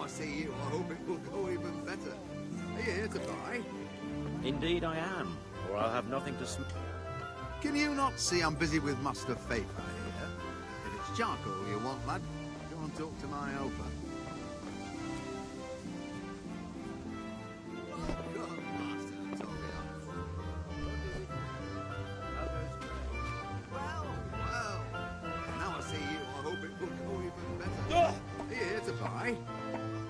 I see you, I hope it will go even better. Are you here to buy? Indeed I am, or I'll have nothing to smoke. Can you not see I'm busy with Master Faith here? If it's charcoal you want, lad, go and talk to my helper. Well, now I see you, I hope it will go even better. Are you here to buy?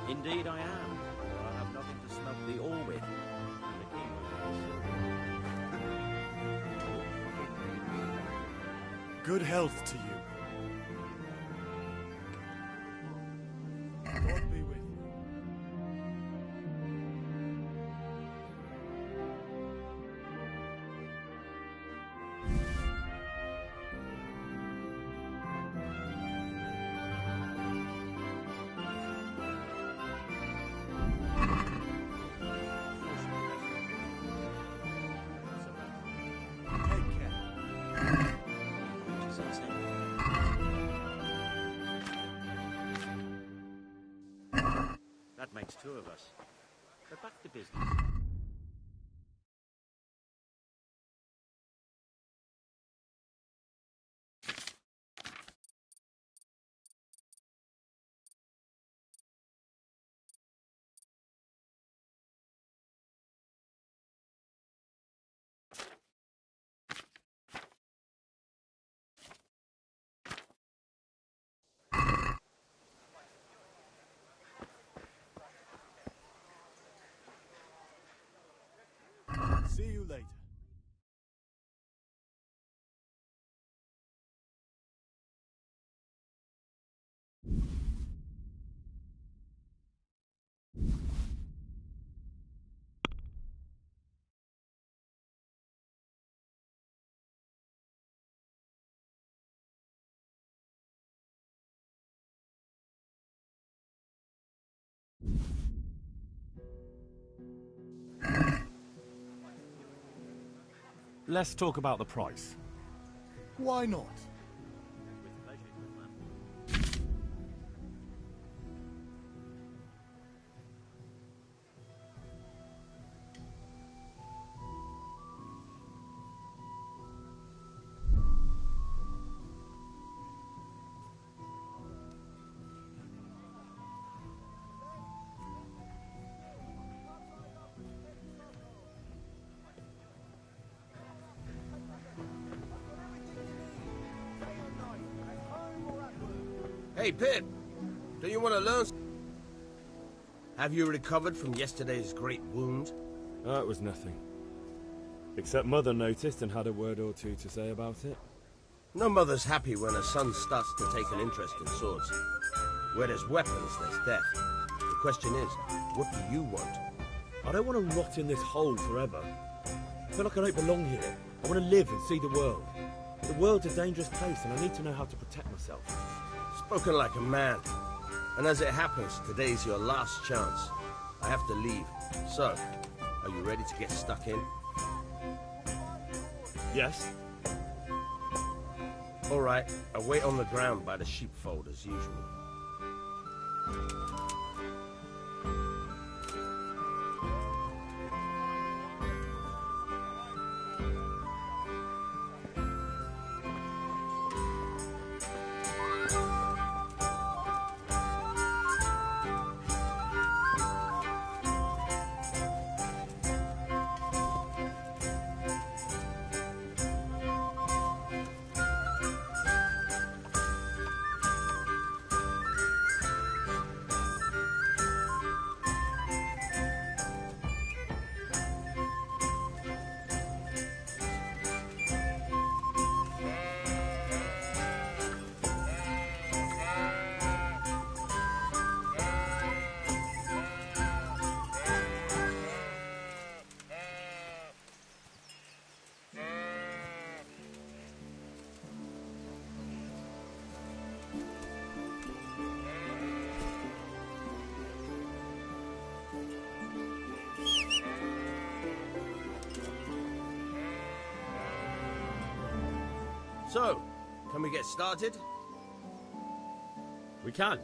Indeed I am, or I'll have nothing to smoke the all with. The king will Good health to you. God be with you. Take care. That makes two of us. But back to business. See you later. Let's talk about the price. Why not? With pleasure, good man. Hey, Pip, do you want to learn? Have you recovered from yesterday's great wound? It was nothing. Except Mother noticed and had a word or two to say about it. No mother's happy when her son starts to take an interest in swords. Where there's weapons, there's death. The question is, what do you want? I don't want to rot in this hole forever. I feel like I don't belong here. I want to live and see the world. The world's a dangerous place and I need to know how to protect myself. Spoken like a man. And as it happens, today's your last chance. I have to leave. So, are you ready to get stuck in? Yes? All right, I'll wait on the ground by the sheepfold as usual. So, can we get started? We can.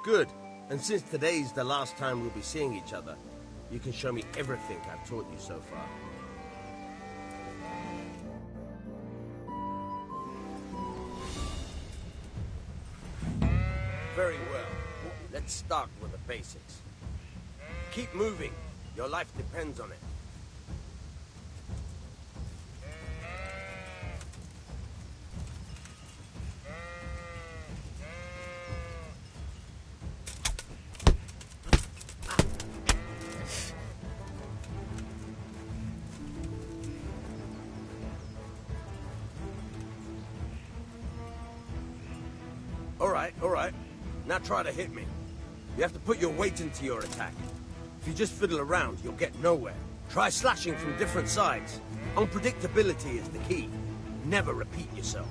Good. And since today's the last time we'll be seeing each other, you can show me everything I've taught you so far. Very well. Let's start with the basics. Keep moving. Your life depends on it. All right. Now try to hit me. You have to put your weight into your attack. If you just fiddle around, you'll get nowhere. Try slashing from different sides. Unpredictability is the key. Never repeat yourself.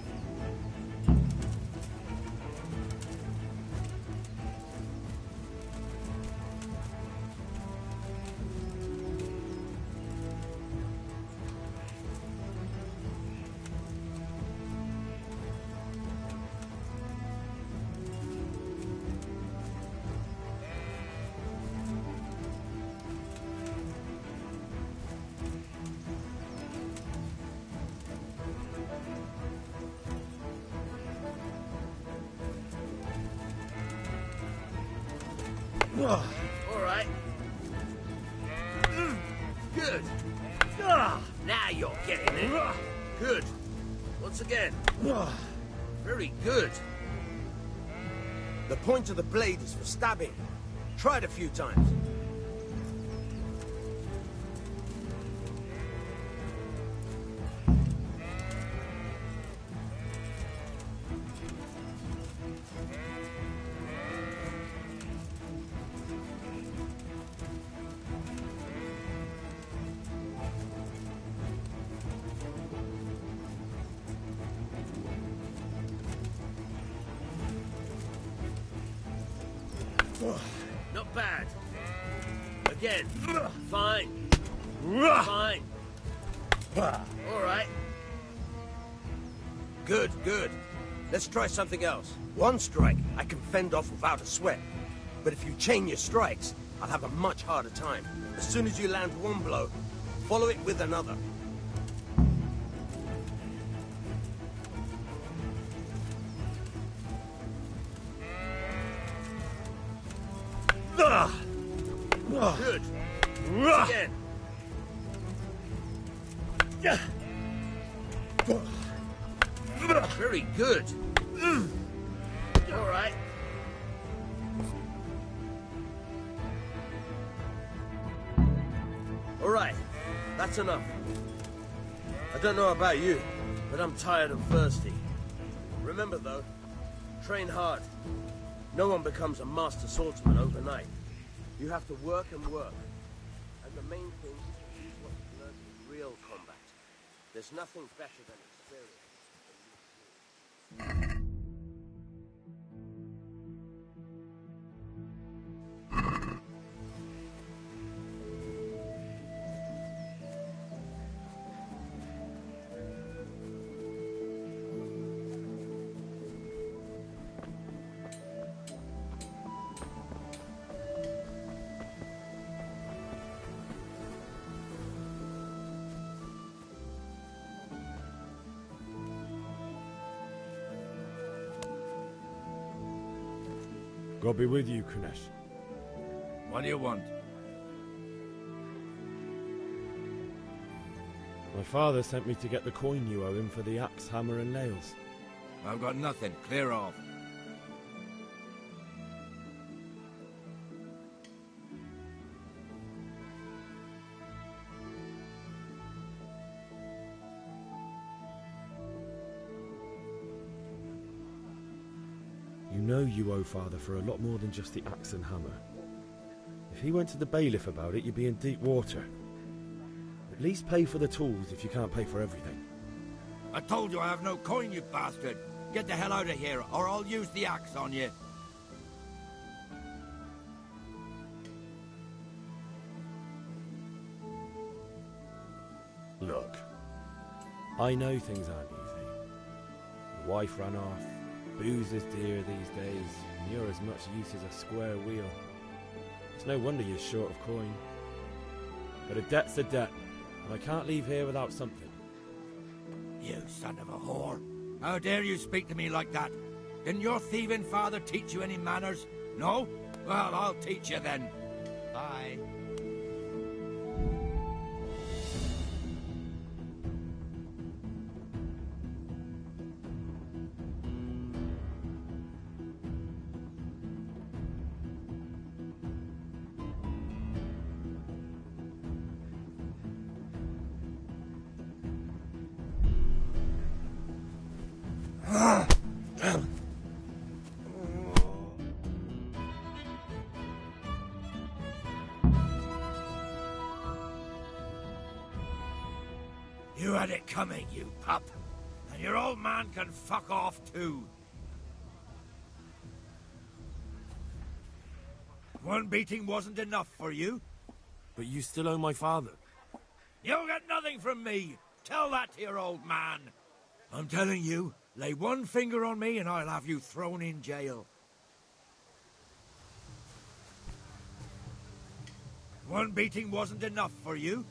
All right. Good. Now you're getting it. Good. Once again. Very good. The point of the blade is for stabbing. Try it a few times. Not bad. Again. Fine. Fine. All right. Good. Let's try something else. One strike I can fend off without a sweat. But if you chain your strikes, I'll have a much harder time. As soon as you land one blow, follow it with another. Good. Again. Very good. All right. All right. That's enough. I don't know about you, but I'm tired and thirsty. Remember, though, train hard. No one becomes a master swordsman overnight. You have to work and work. And the main thing is to use what you've learned in real combat. There's nothing better than experience. God be with you, Kunesh. What do you want? My father sent me to get the coin you owe him for the axe, hammer and nails. I've got nothing. Clear off. You know you owe father for a lot more than just the axe and hammer. If he went to the bailiff about it, you'd be in deep water. At least pay for the tools if you can't pay for everything. I told you I have no coin, you bastard. Get the hell out of here, or I'll use the axe on you. Look, I know things aren't easy. Your wife ran off, Booze is dear these days, and you're as much use as a square wheel. It's no wonder you're short of coin. But a debt's a debt, and I can't leave here without something. You son of a whore. How dare you speak to me like that? Didn't your thieving father teach you any manners? No? Well, I'll teach you then. Bye. You had it coming, you pup. And your old man can fuck off too. One beating wasn't enough for you? But you still owe my father. You'll get nothing from me. Tell that to your old man. I'm telling you, lay one finger on me and I'll have you thrown in jail. One beating wasn't enough for you?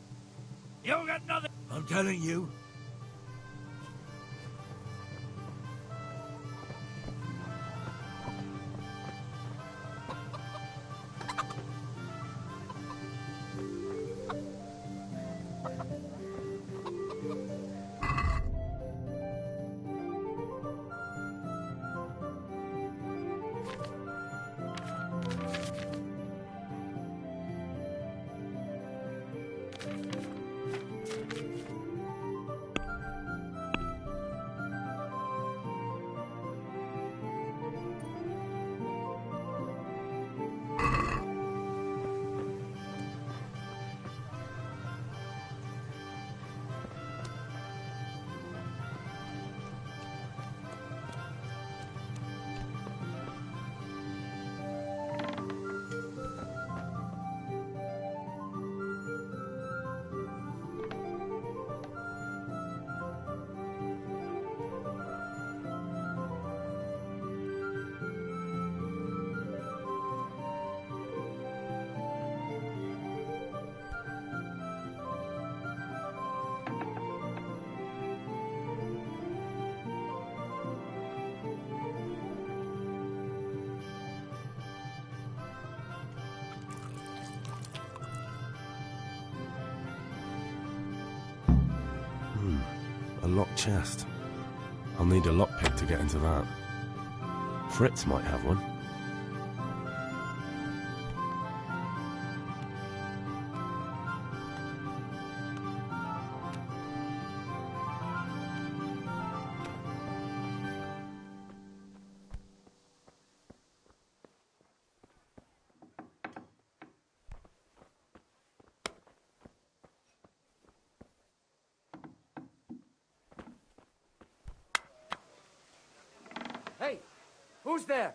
You'll get nothing. I'm telling you. A locked chest. I'll need a lockpick to get into that. Fritz might have one. Hey, who's there?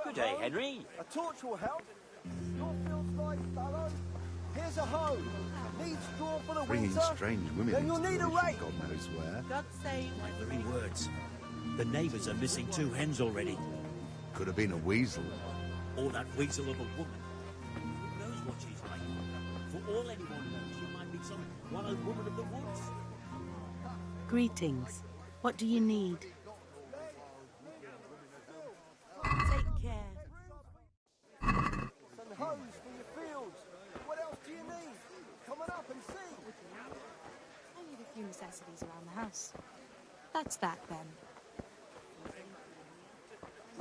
Good day, Henry. A torch will help. Your field's right, fellow. Here's a hoe. Needs straw for the Bringing winter. strange women Then into you'll need a the rake. God knows where. God save My very words. The neighbours are missing 2 hens already. Could have been a weasel. Or that weasel of a woman. Who knows what she's like? For all anyone knows, she might be some wild woman of the woods. Greetings. What do you need? Take care. Some hoes for your fields. What else do you need? Come on up and see. I need a few necessities around the house. That's that then.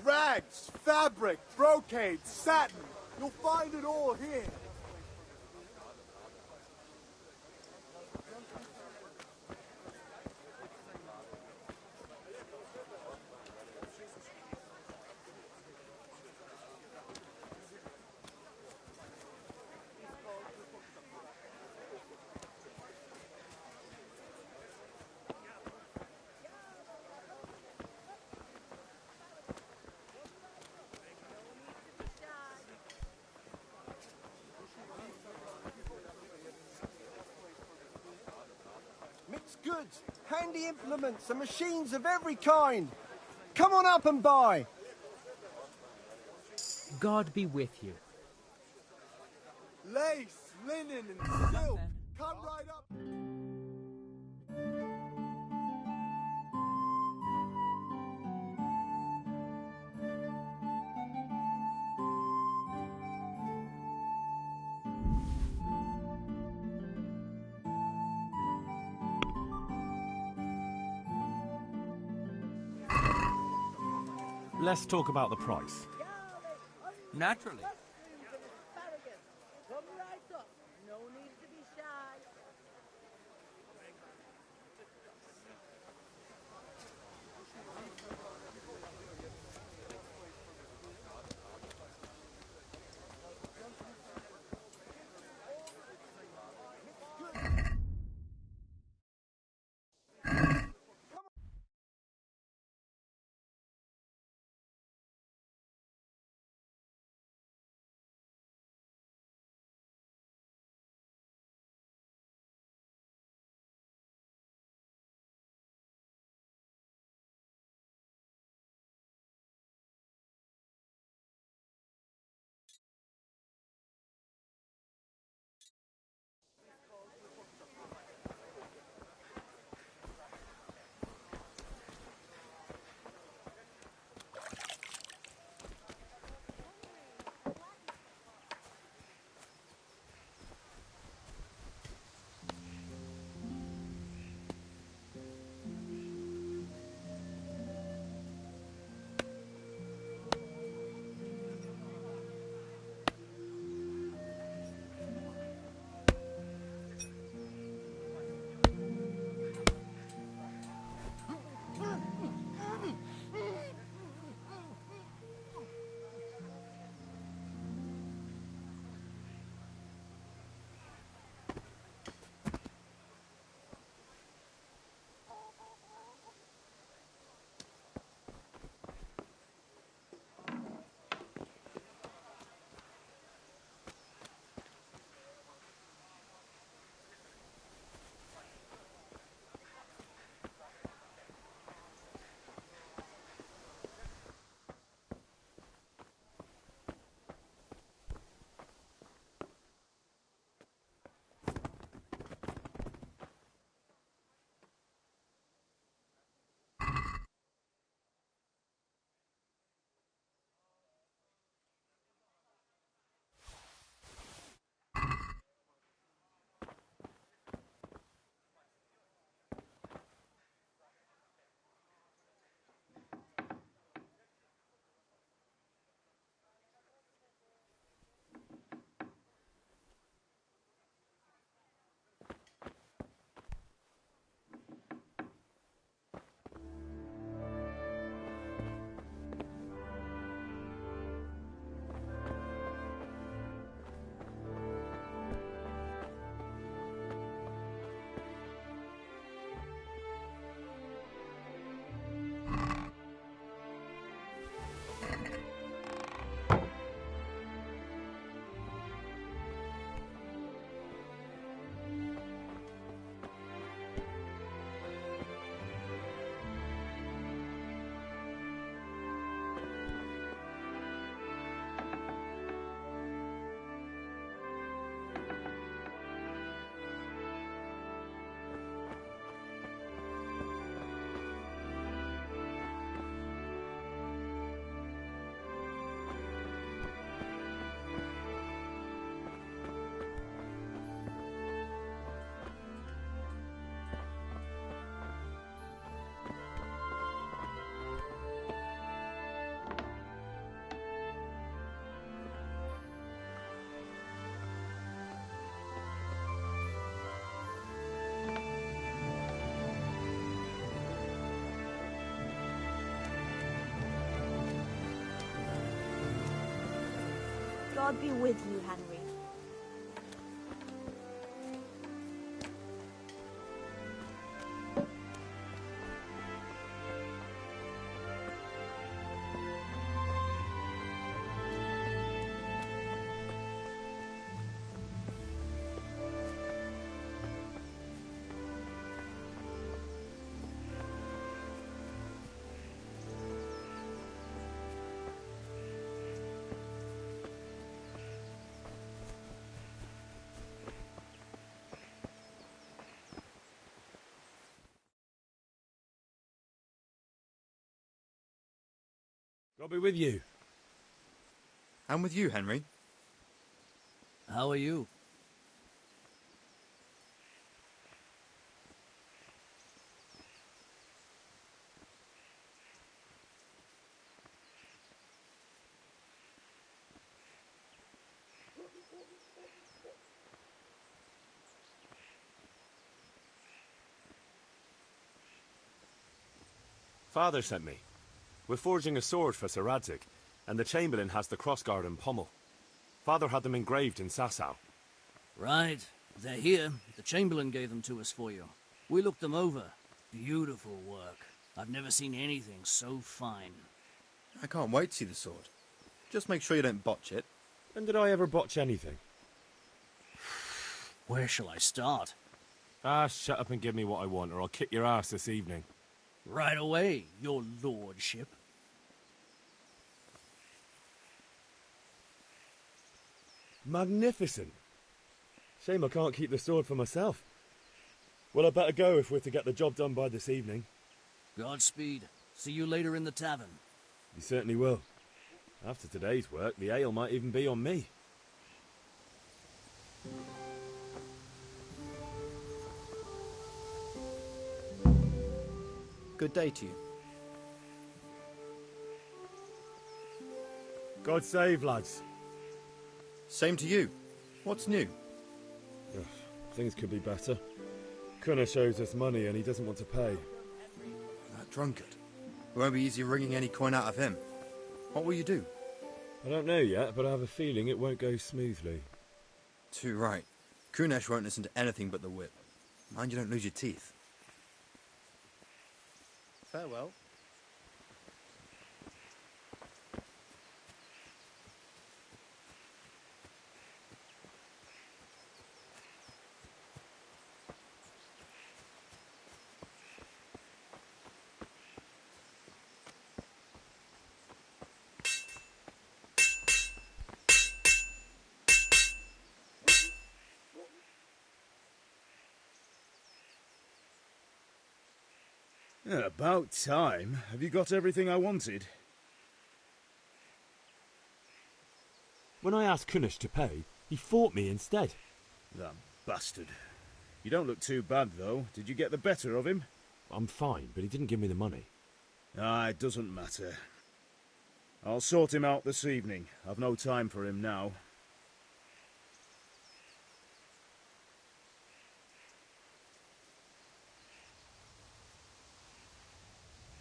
Rags, fabric, brocade, satin. You'll find it all here. Mixed goods, handy implements and machines of every kind. Come on up and buy. God be with you. Lace, linen and silk. Come right up. Let's talk about the price. Naturally. God be with you, Henry. God be with you. And with you, Henry. How are you? Father sent me. We're forging a sword for Sir Radzig, and the Chamberlain has the crossguard and pommel. Father had them engraved in Sasau. Right. They're here. The Chamberlain gave them to us for you. We looked them over. Beautiful work. I've never seen anything so fine. I can't wait to see the sword. Just make sure you don't botch it. When did I ever botch anything? Where shall I start? Ah, shut up and give me what I want, or I'll kick your ass this evening. Right away, your lordship. Magnificent. Shame I can't keep the sword for myself. Well, I better go if we're to get the job done by this evening. Godspeed. See you later in the tavern. You certainly will. After today's work, the ale might even be on me. Good day to you. God save, lads. Same to you. What's new? Ugh, things could be better. Cunnish owes us money and he doesn't want to pay. That drunkard. It won't be easy wringing any coin out of him. What will you do? I don't know yet, but I have a feeling it won't go smoothly. Too right. Kunesh won't listen to anything but the whip. Mind you don't lose your teeth. Farewell. About time. Have you got everything I wanted? When I asked Cunnish to pay, he fought me instead. That bastard. You don't look too bad, though. Did you get the better of him? I'm fine, but he didn't give me the money. Ah, it doesn't matter. I'll sort him out this evening. I've no time for him now.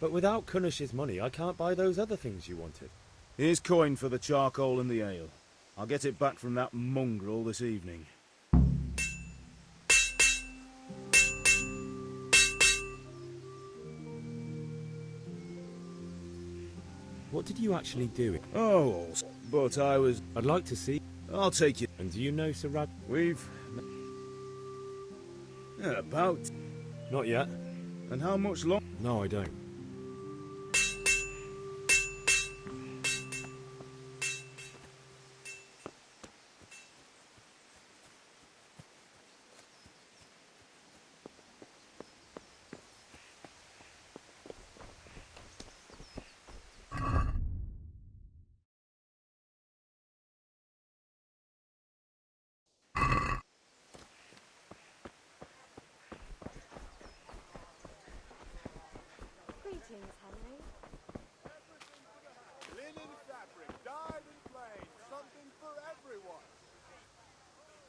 But without Cunnish's money, I can't buy those other things you wanted. Here's coin for the charcoal and the ale. I'll get it back from that mongrel this evening. What did you actually do? Oh, but I was... I'd like to see... I'll take you. And do you know Sir Rad... We've... About... Not yet. And how much longer? No, I don't. Greetings, Henry. Linen fabric, dyed and plain, something for everyone.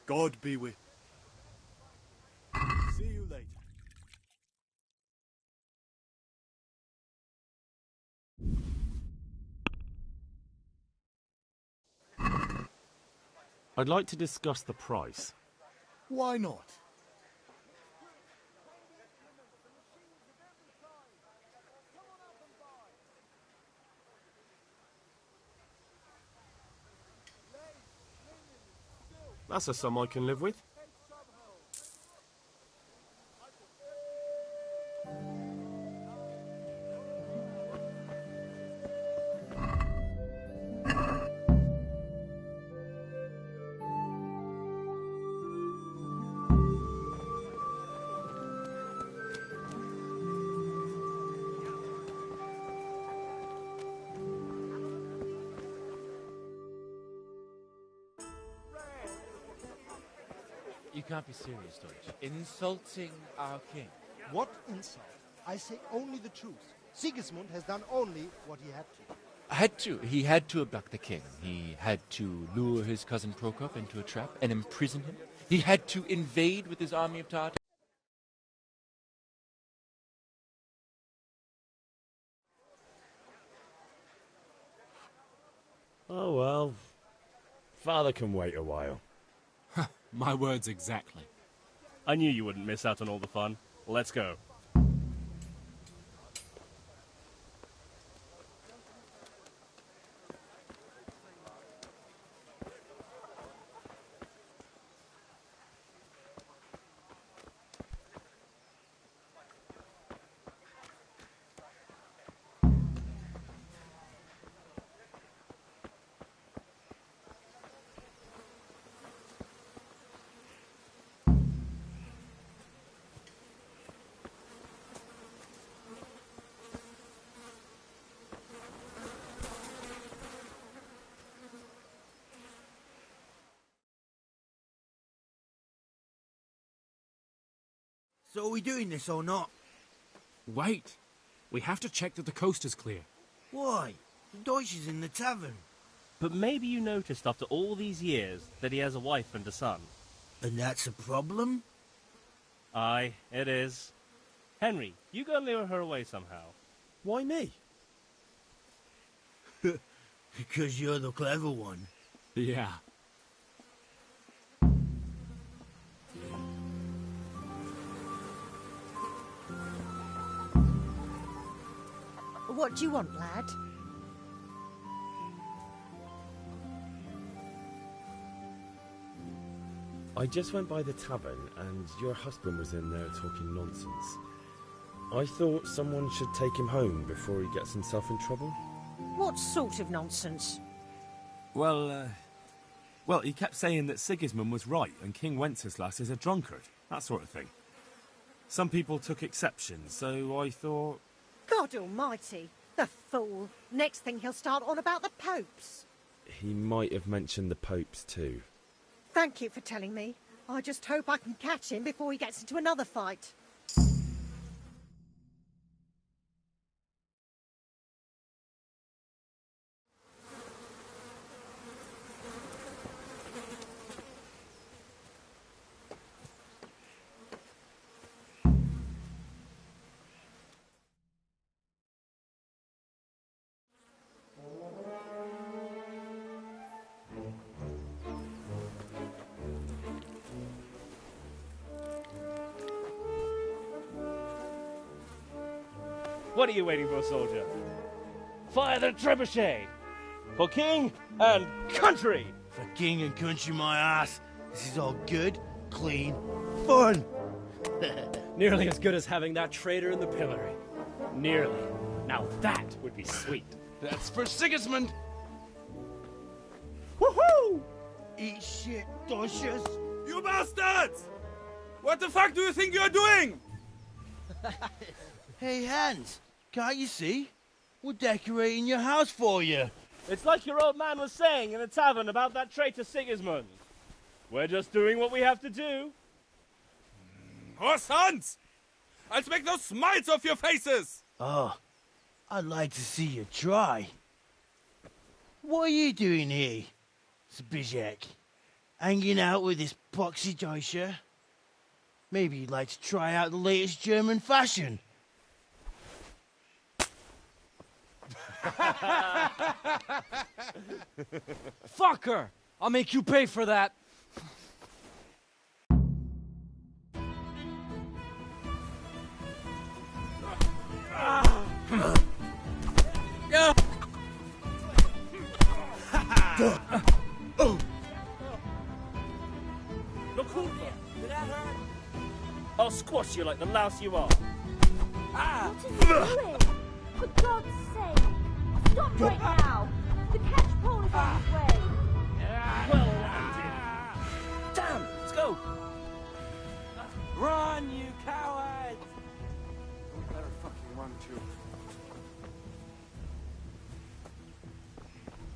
God be with... See you later. I'd like to discuss the price. Why not? That's a sum I can live with. You can't be serious, Deutsch. Insulting our king. What insult? I say only the truth. Sigismund has done only what he had to. Had to. He had to abduct the king. He had to lure his cousin Prokop into a trap and imprison him. He had to invade with his army of Tartars. Oh well. Father can wait a while. My words exactly. I knew you wouldn't miss out on all the fun. Let's go. So are we doing this or not? Wait. We have to check that the coast is clear. Why? The Deutsch is in the tavern. But maybe you noticed after all these years that he has a wife and a son. And that's a problem? Aye, it is. Henry, you go and lure her away somehow. Why me? Because you're the clever one. Yeah. What do you want, lad? I just went by the tavern and your husband was in there talking nonsense. I thought someone should take him home before he gets himself in trouble. What sort of nonsense? Well, he kept saying that Sigismund was right and King Wenceslas is a drunkard. That sort of thing. Some people took exception, so I thought... God almighty, the fool. Next thing he'll start on about the popes. He might have mentioned the popes too. Thank you for telling me. I just hope I can catch him before he gets into another fight. What are you waiting for, soldier? Fire the trebuchet! For king and country! For king and country, my ass. This is all good, clean, fun. Nearly as good as having that traitor in the pillory. Nearly. Now that would be sweet. That's for Sigismund! Woohoo! Eat shit, Deutsches. You bastards! What the fuck do you think you're doing? Hey, Hans, can't you see? We're decorating your house for you. It's like your old man was saying in the tavern about that traitor Sigismund. We're just doing what we have to do. Oh, sons! I'll make those smiles off your faces! Oh, I'd like to see you try. What are you doing here, Zbyszek? Hanging out with this poxy Deutscher? Maybe you'd like to try out the latest German fashion. Fucker! I'll make you pay for that. Look over. Did that hurt? I'll squash you like the louse you are. What is he doing? For God's sake! Stop right now! The catch pole is on his way! Well landed. Damn, let's go. Run, you cowards! We better fucking run too.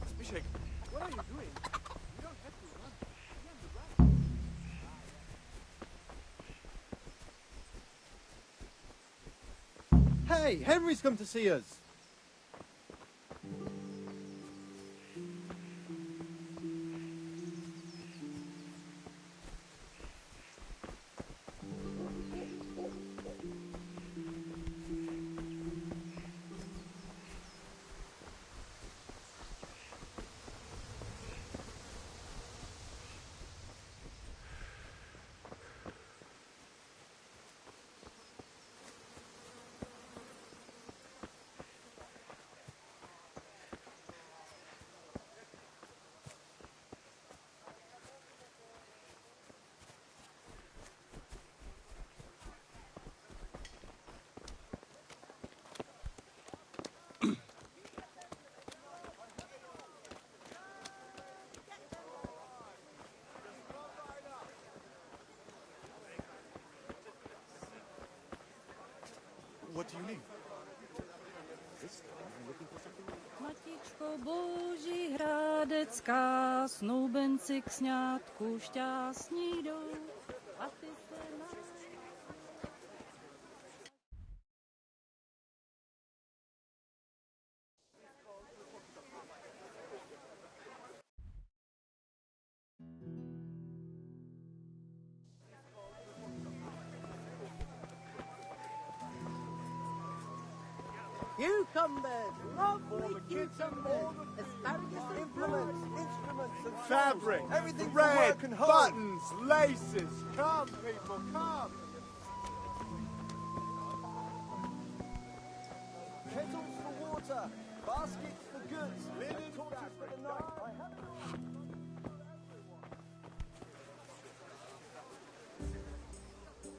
Zbyszek, what are you doing? You don't have to run. Be on the run. Hey, Henry's come to see us. What do you need? Matičko Boží hradecká, snoubenci k sňatku šťastní jdou. A ty se Cucumbers, lovely cucumbers, asparagus and implements, instruments and Fabric, everything for thread, work and home. buttons, laces. Come, people, come. Kettles for water, baskets for goods, linen torches for the night.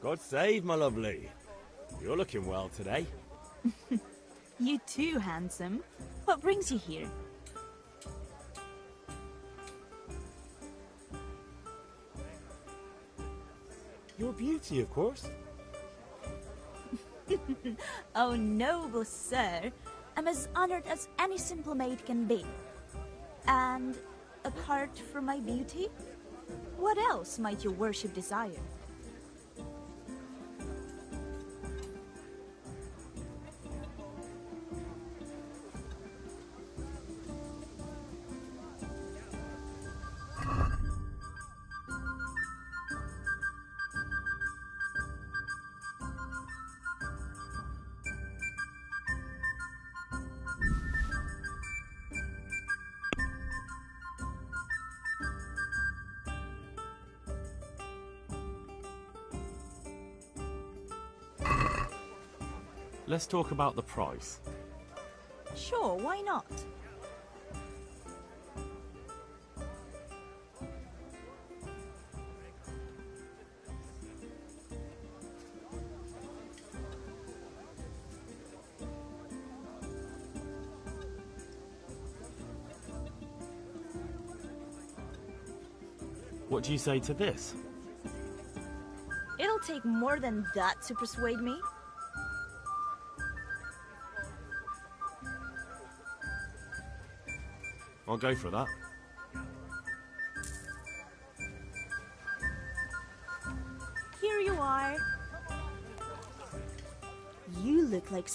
God save, my lovely. You're looking well today. You too, handsome. What brings you here? Your beauty, of course. Oh, noble sir. I'm as honored as any simple maid can be. And apart from my beauty, what else might your worship desire? Let's talk about the price. Sure, why not? What do you say to this? It'll take more than that to persuade me. I'll go for that. Here you are. You look like...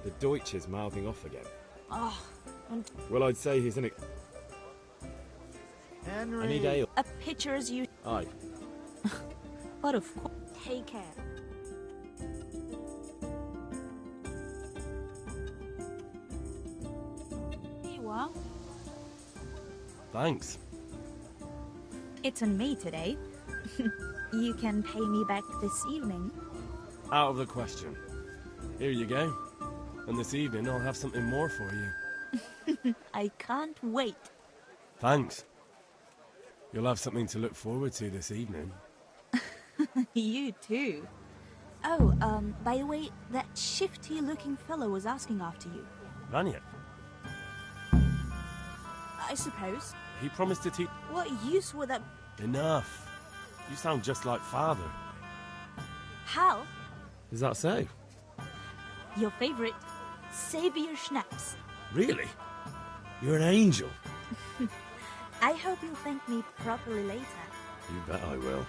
The Deutsch is mouthing off again. Oh, and... Well, I'd say he's in it. Henry. Any day. A picture's you... Aye. But of course... Take care. are. Thanks. It's on me today. You can pay me back this evening. Out of the question. Here you go. And this evening I'll have something more for you. I can't wait. Thanks. You'll have something to look forward to this evening. You too. Oh, by the way, that shifty-looking fellow was asking after you. Vanya? I suppose. He promised to teach... What use would that... Enough. You sound just like Father. Hal, Is that so? your favorite, Savior Schnapps. Really? You're an angel. I hope you'll thank me properly later. You bet I will.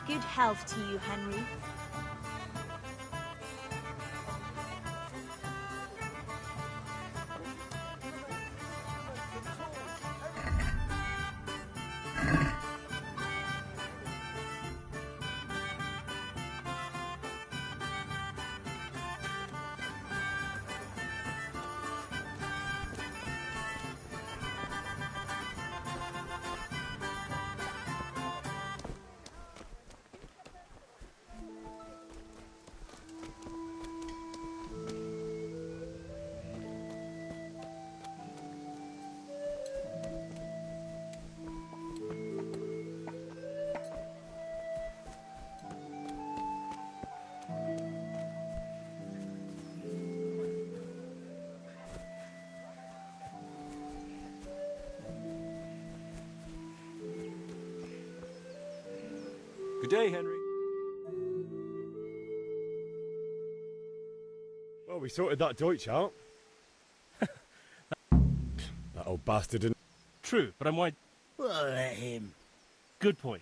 Good health to you, Henry. Good day, Henry. Well, we sorted that Deutsch out. That old bastard didn't... True, but I'm wide... Well, let him. Good point.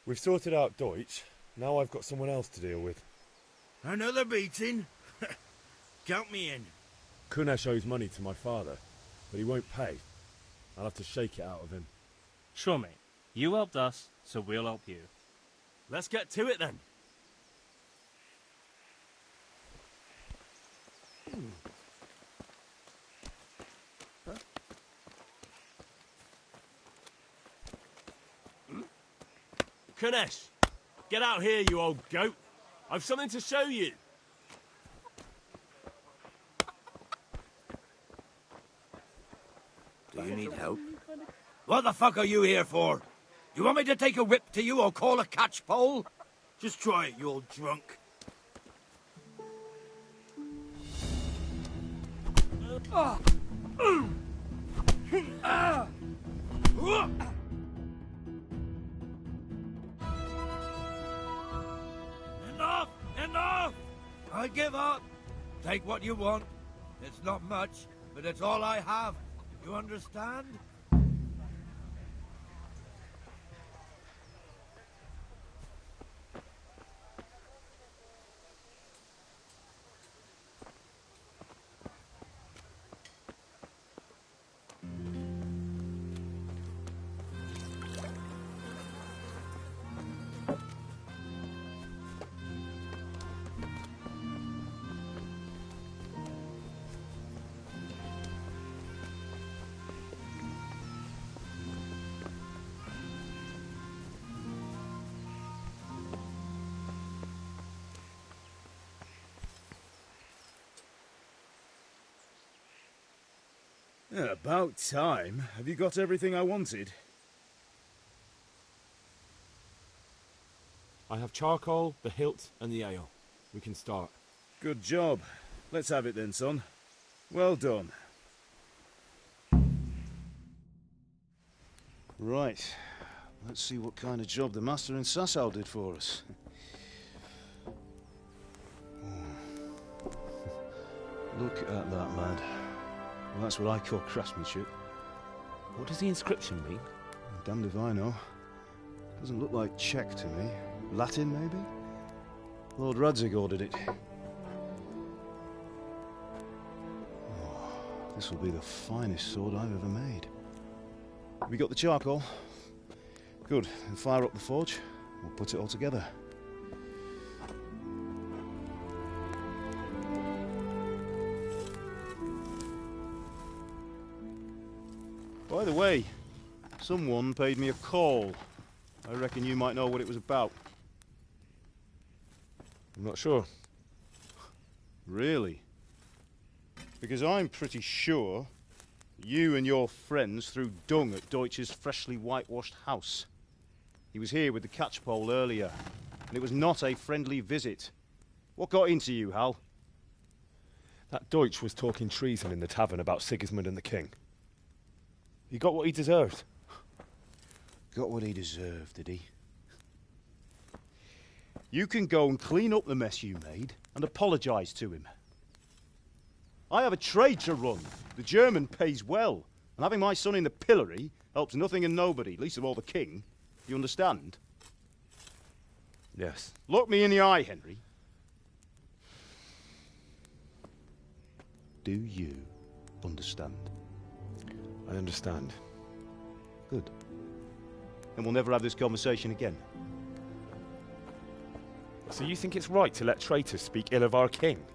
We've sorted out Deutsch. Now I've got someone else to deal with. Another beating? Count me in. Kunesh owes money to my father, but he won't pay. I'll have to shake it out of him. Sure, mate. You helped us, so we'll help you. Let's get to it, then. Kunesh, get out here, you old goat. I've something to show you. Do you need help? What the fuck are you here for? Do you want me to take a whip to you or call a catchpole? Just try it, you old drunk. Enough! Enough! I give up. Take what you want. It's not much, but it's all I have. You understand? Yeah, about time. Have you got everything I wanted? I have charcoal, the hilt, and the ale. We can start. Good job. Let's have it then, son. Well done. Right. Let's see what kind of job the master in Sasau did for us. Look at that, lad. Well, that's what I call craftsmanship. What does the inscription mean? Damned if I know. Doesn't look like Czech to me. Latin, maybe? Lord Radzig ordered it. Oh, this will be the finest sword I've ever made. Have we got the charcoal? Good. Then fire up the forge. We'll put it all together. By the way, someone paid me a call. I reckon you might know what it was about. I'm not sure. Really? Because I'm pretty sure you and your friends threw dung at Deutsch's freshly whitewashed house. He was here with the catchpole earlier, and it was not a friendly visit. What got into you, Hal? That Deutsch was talking treason in the tavern about Sigismund and the king. He got what he deserved. Got what he deserved, did he? You can go and clean up the mess you made and apologise to him. I have a trade to run. The German pays well, and having my son in the pillory helps nothing and nobody, least of all the king. You understand? Yes. Look me in the eye, Henry. Do you understand? I understand. Good. Then we'll never have this conversation again. So you think it's right to let traitors speak ill of our king?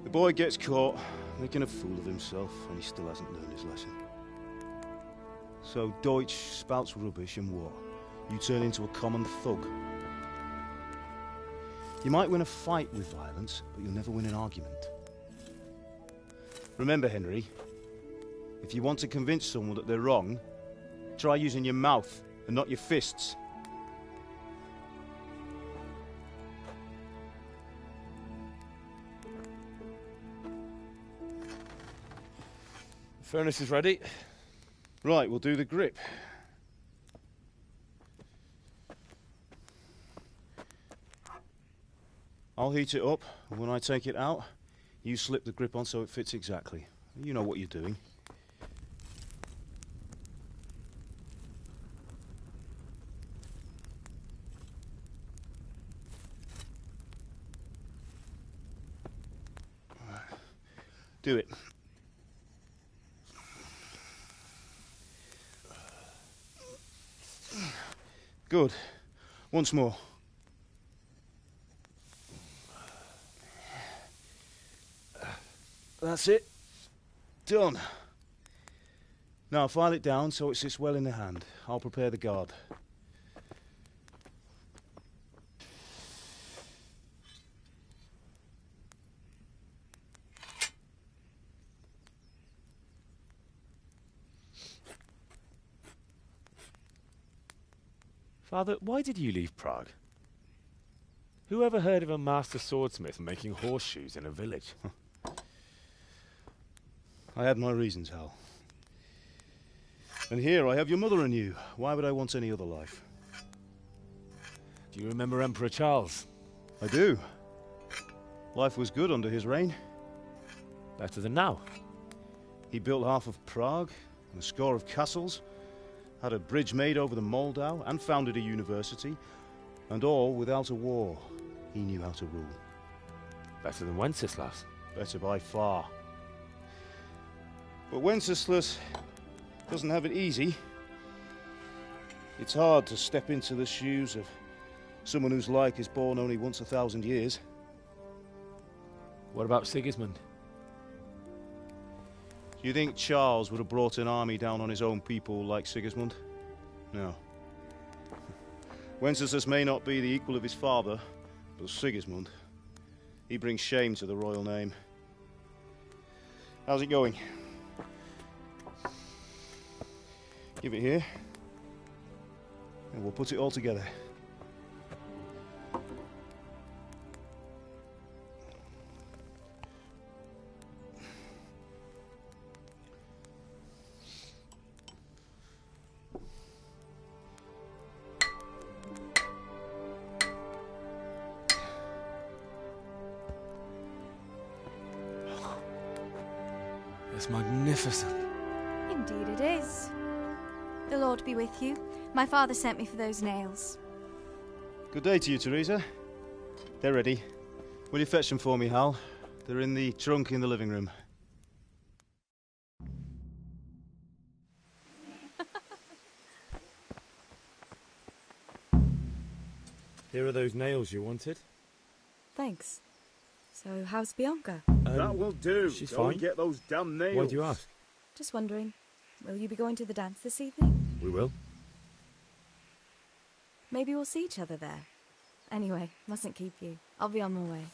The boy gets caught, making a fool of himself, and he still hasn't learned his lesson. So Deutsch spouts rubbish, and what? You turn into a common thug. You might win a fight with violence, but you'll never win an argument. Remember, Henry, if you want to convince someone that they're wrong, try using your mouth and not your fists. The furnace is ready. Right, we'll do the grip. I'll heat it up, and when I take it out, you slip the grip on so it fits exactly. You know what you're doing. Do it. Good. Once more. That's it. Done. Now file it down so it sits well in the hand. I'll prepare the guard. Father, why did you leave Prague? Who ever heard of a master swordsmith making horseshoes in a village? I had my reasons, Hal. And here I have your mother and you. Why would I want any other life? Do you remember Emperor Charles? I do. Life was good under his reign. Better than now. He built half of Prague and a score of castles, had a bridge made over the Moldau, and founded a university, and all without a war. He knew how to rule. Better than Wenceslas. Better by far. But Wenceslas doesn't have it easy. It's hard to step into the shoes of someone whose like is born only once 1,000 years. What about Sigismund? Do you think Charles would have brought an army down on his own people like Sigismund? No. Wenceslas may not be the equal of his father, but Sigismund, he brings shame to the royal name. How's it going? Give it here, and we'll put it all together. It's magnificent. Indeed it is. The Lord be with you. My father sent me for those nails. Good day to you, Teresa. They're ready. Will you fetch them for me, Hal? They're in the trunk in the living room. Here are those nails you wanted. Thanks. So, how's Bianca? That will do. She's Go and fine. get those damn nails. Why do you ask? Just wondering, will you be going to the dance this evening? We will. Maybe we'll see each other there. Anyway, mustn't keep you. I'll be on my way.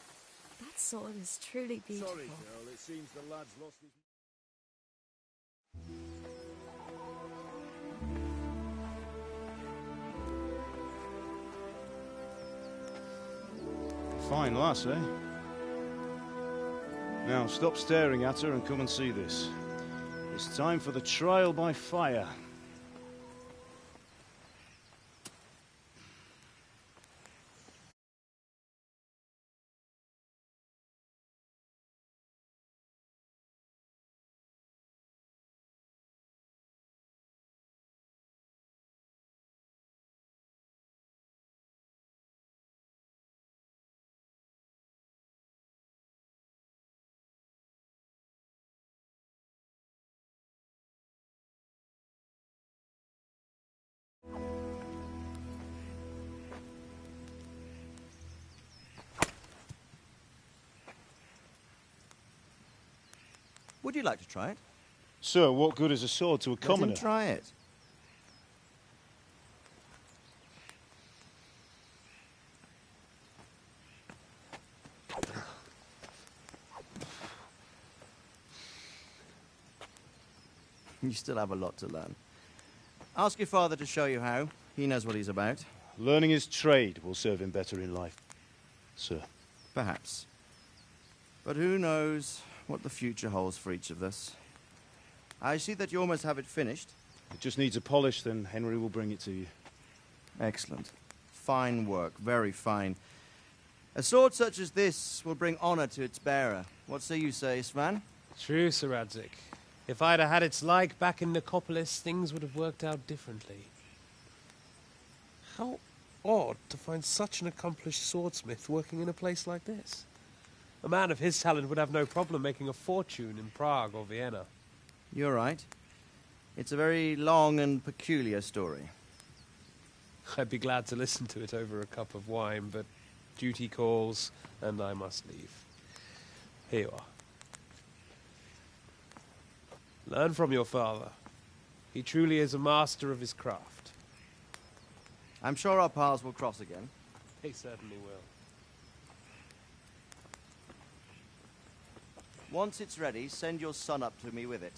That sword is truly beautiful. Sorry, girl. It seems the lad's lost his... Fine lass, eh? Now, stop staring at her and come and see this. It's time for the trial by fire. Would you like to try it? Sir, what good is a sword to a commoner? Let him try it. You still have a lot to learn. Ask your father to show you how. He knows what he's about. Learning his trade will serve him better in life, sir. Perhaps. But who knows what the future holds for each of us. I see that you almost have it finished. It just needs a polish, then Henry will bring it to you. Excellent. Fine work, very fine. A sword such as this will bring honor to its bearer. What say you, Svan? True, Sir Radzik. If I'd have had its like back in Nicopolis, things would have worked out differently. How odd to find such an accomplished swordsmith working in a place like this. A man of his talent would have no problem making a fortune in Prague or Vienna. You're right. It's a very long and peculiar story. I'd be glad to listen to it over a cup of wine, but duty calls, and I must leave. Here you are. Learn from your father. He truly is a master of his craft. I'm sure our paths will cross again. They certainly will. Once it's ready, send your son up to me with it.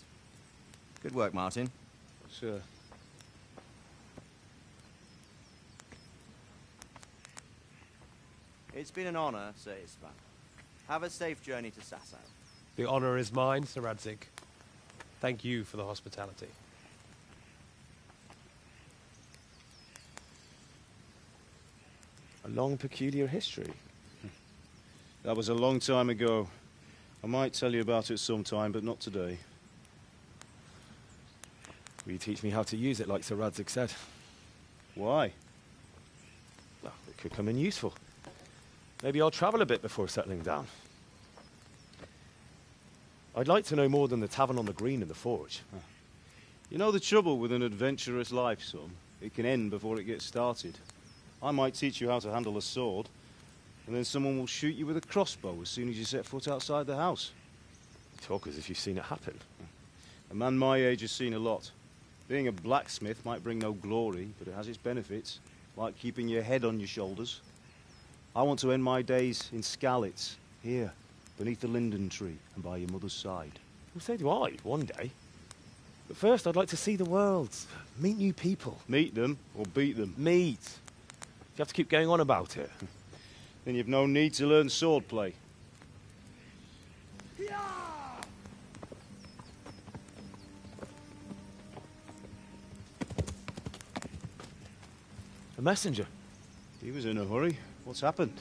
Good work, Martin. Sir. It's been an honor, Sir Isvan. Have a safe journey to Sasau. The honor is mine, Sir Radzik. Thank you for the hospitality. A long, peculiar history. That was a long time ago. I might tell you about it sometime, but not today. Will you teach me how to use it, like Sir Radzik said? Why? Well, it could come in useful. Maybe I'll travel a bit before settling down. I'd like to know more than the tavern on the green and the forge. You know the trouble with an adventurous life, son? It can end before it gets started. I might teach you how to handle a sword, and then someone will shoot you with a crossbow as soon as you set foot outside the house. You talk as if you've seen it happen. A man my age has seen a lot. Being a blacksmith might bring no glory, but it has its benefits, like keeping your head on your shoulders. I want to end my days in Skalitz, here, beneath the linden tree and by your mother's side. Well, so do I, one day. But first, I'd like to see the world, meet new people. Meet them or beat them? Meet. You have to keep going on about it. Then you've no need to learn swordplay. A messenger. He was in a hurry. What's happened?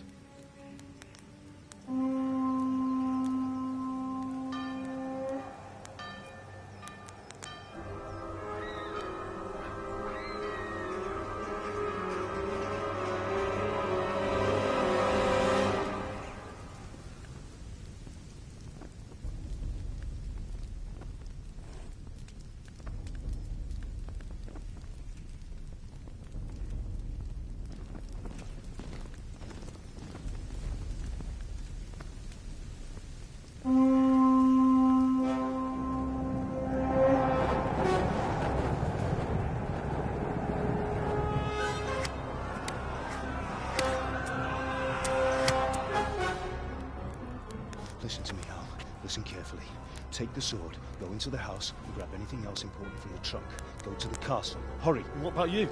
take the sword, go into the house, and grab anything else important from the trunk. Go to the castle. Hurry. And what about you?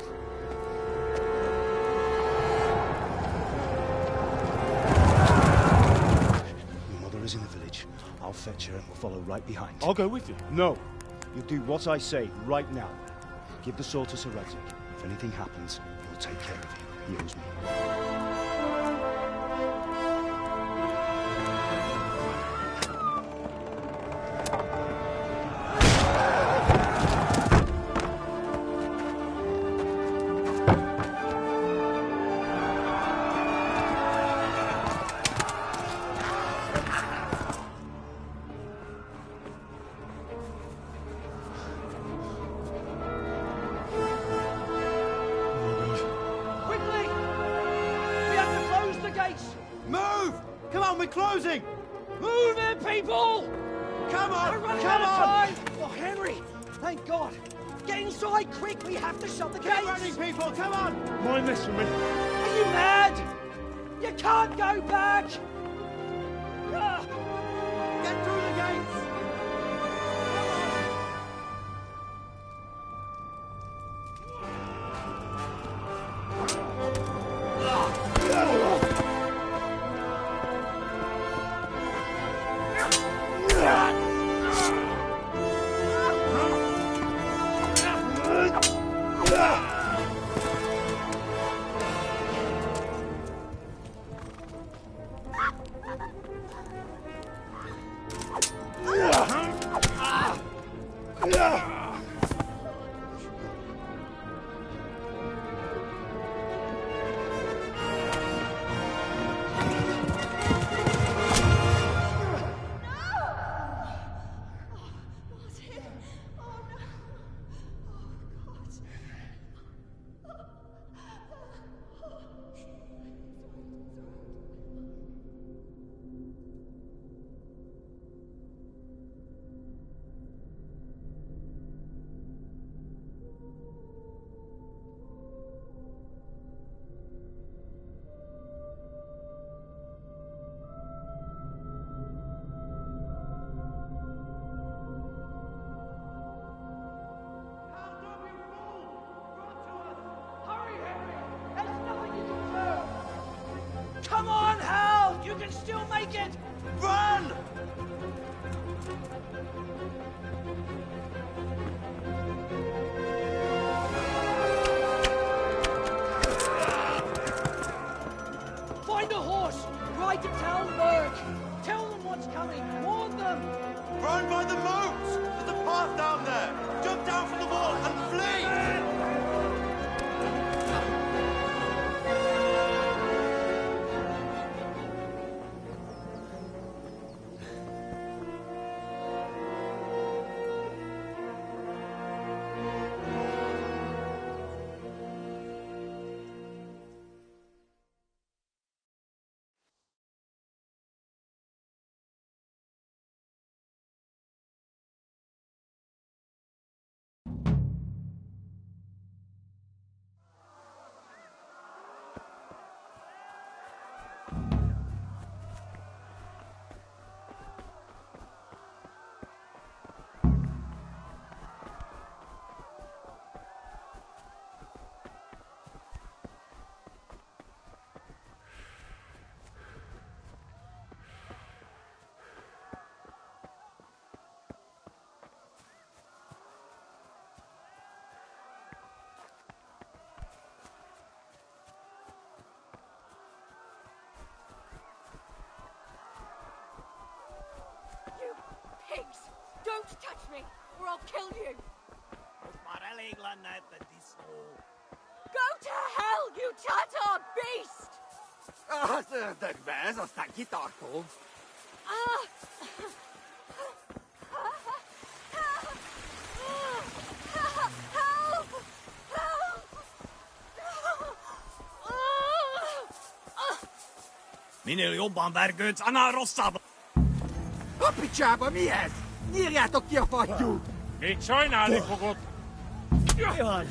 Your mother is in the village. I'll fetch her and we'll follow right behind. I'll go with you. No. You'll do what I say right now. Give the sword to Sir Radzig. If anything happens, he'll take care of you. He owes me. Closing! Move it, people! Come on! We're running out of time! Oh, Henry! Thank God! Get inside, quick! We have to shut the gates! Get running, people! Come on! Mind this for me. Are you mad? You can't go back! Get through the gates! Come on, Hal! You can still make it! Run! Find a horse! Ride to Talberg! Tell them what's coming! Warn them! Run by the moat! There's a path down there! Jump down from the wall and flee! Pigs! Don't touch me, or I'll kill you! Go to hell, you Tatar beast! Help! Minél jobban vergődsz, annál rosszabb! A picsába mi ez? Nyírjátok ki a fattyút! Még sajnálni fogod! Jaj!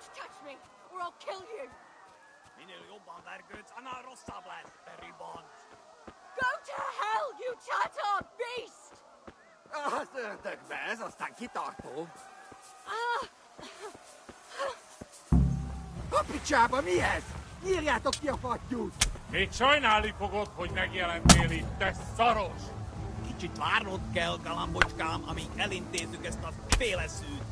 Don't touch me, or I'll kill you! Go to hell, you Tatar beast! Dög be, ez aztán kitartó. A picsába, mi ez? Nyírjátok ki a fattyút! Még sajnálni fogod, hogy megjelentél itt, te szaros! Kicsit várnod kell, galambocskám, amíg elintézzük ezt a féleszűt.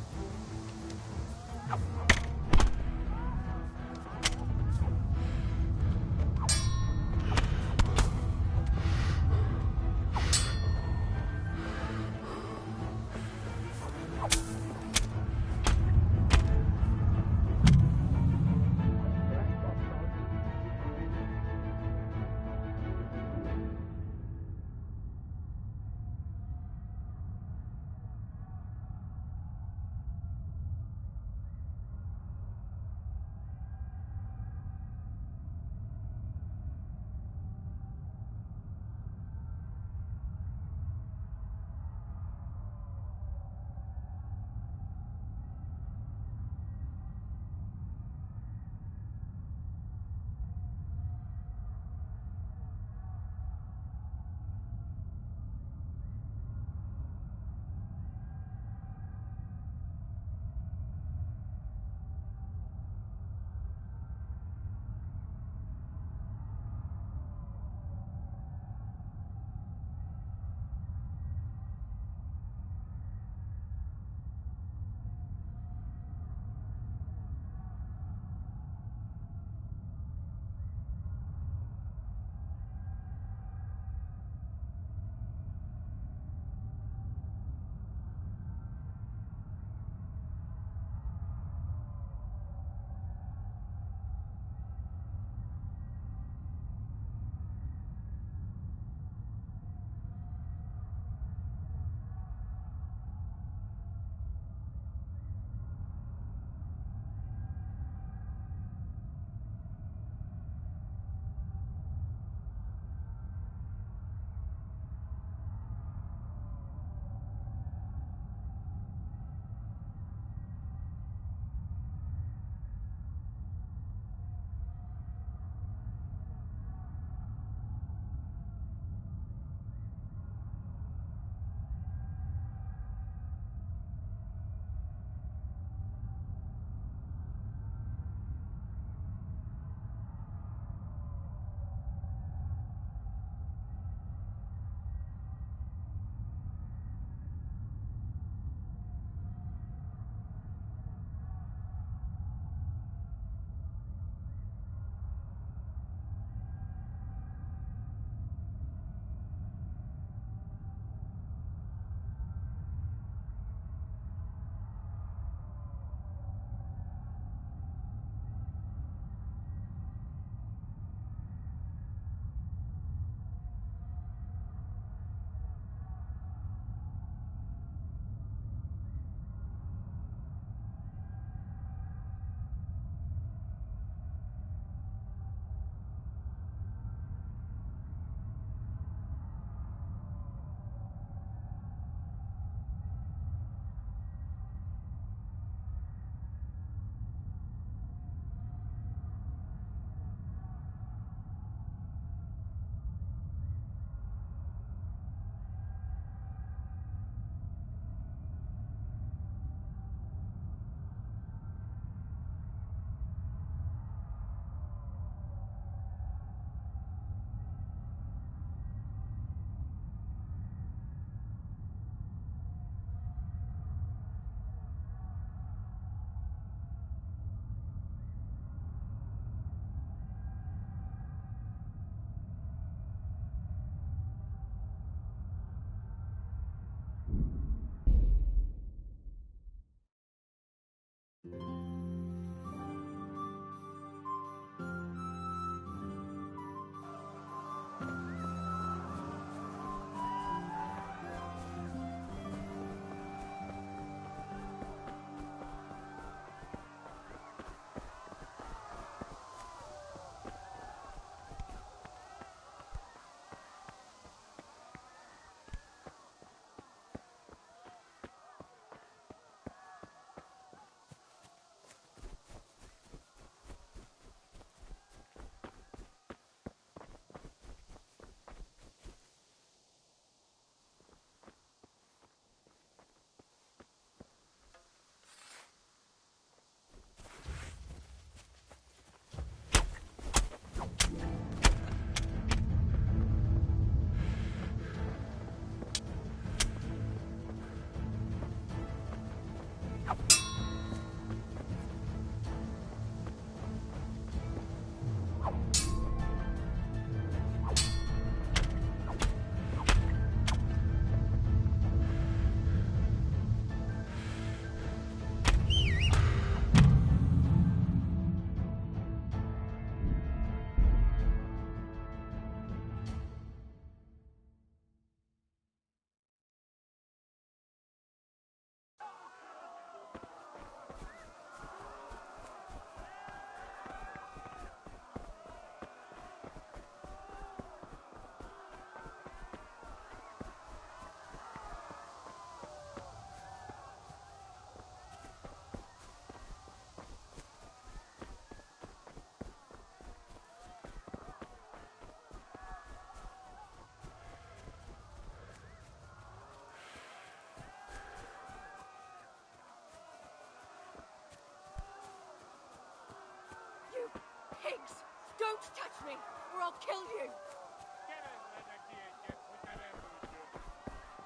Don't touch me, or I'll kill you!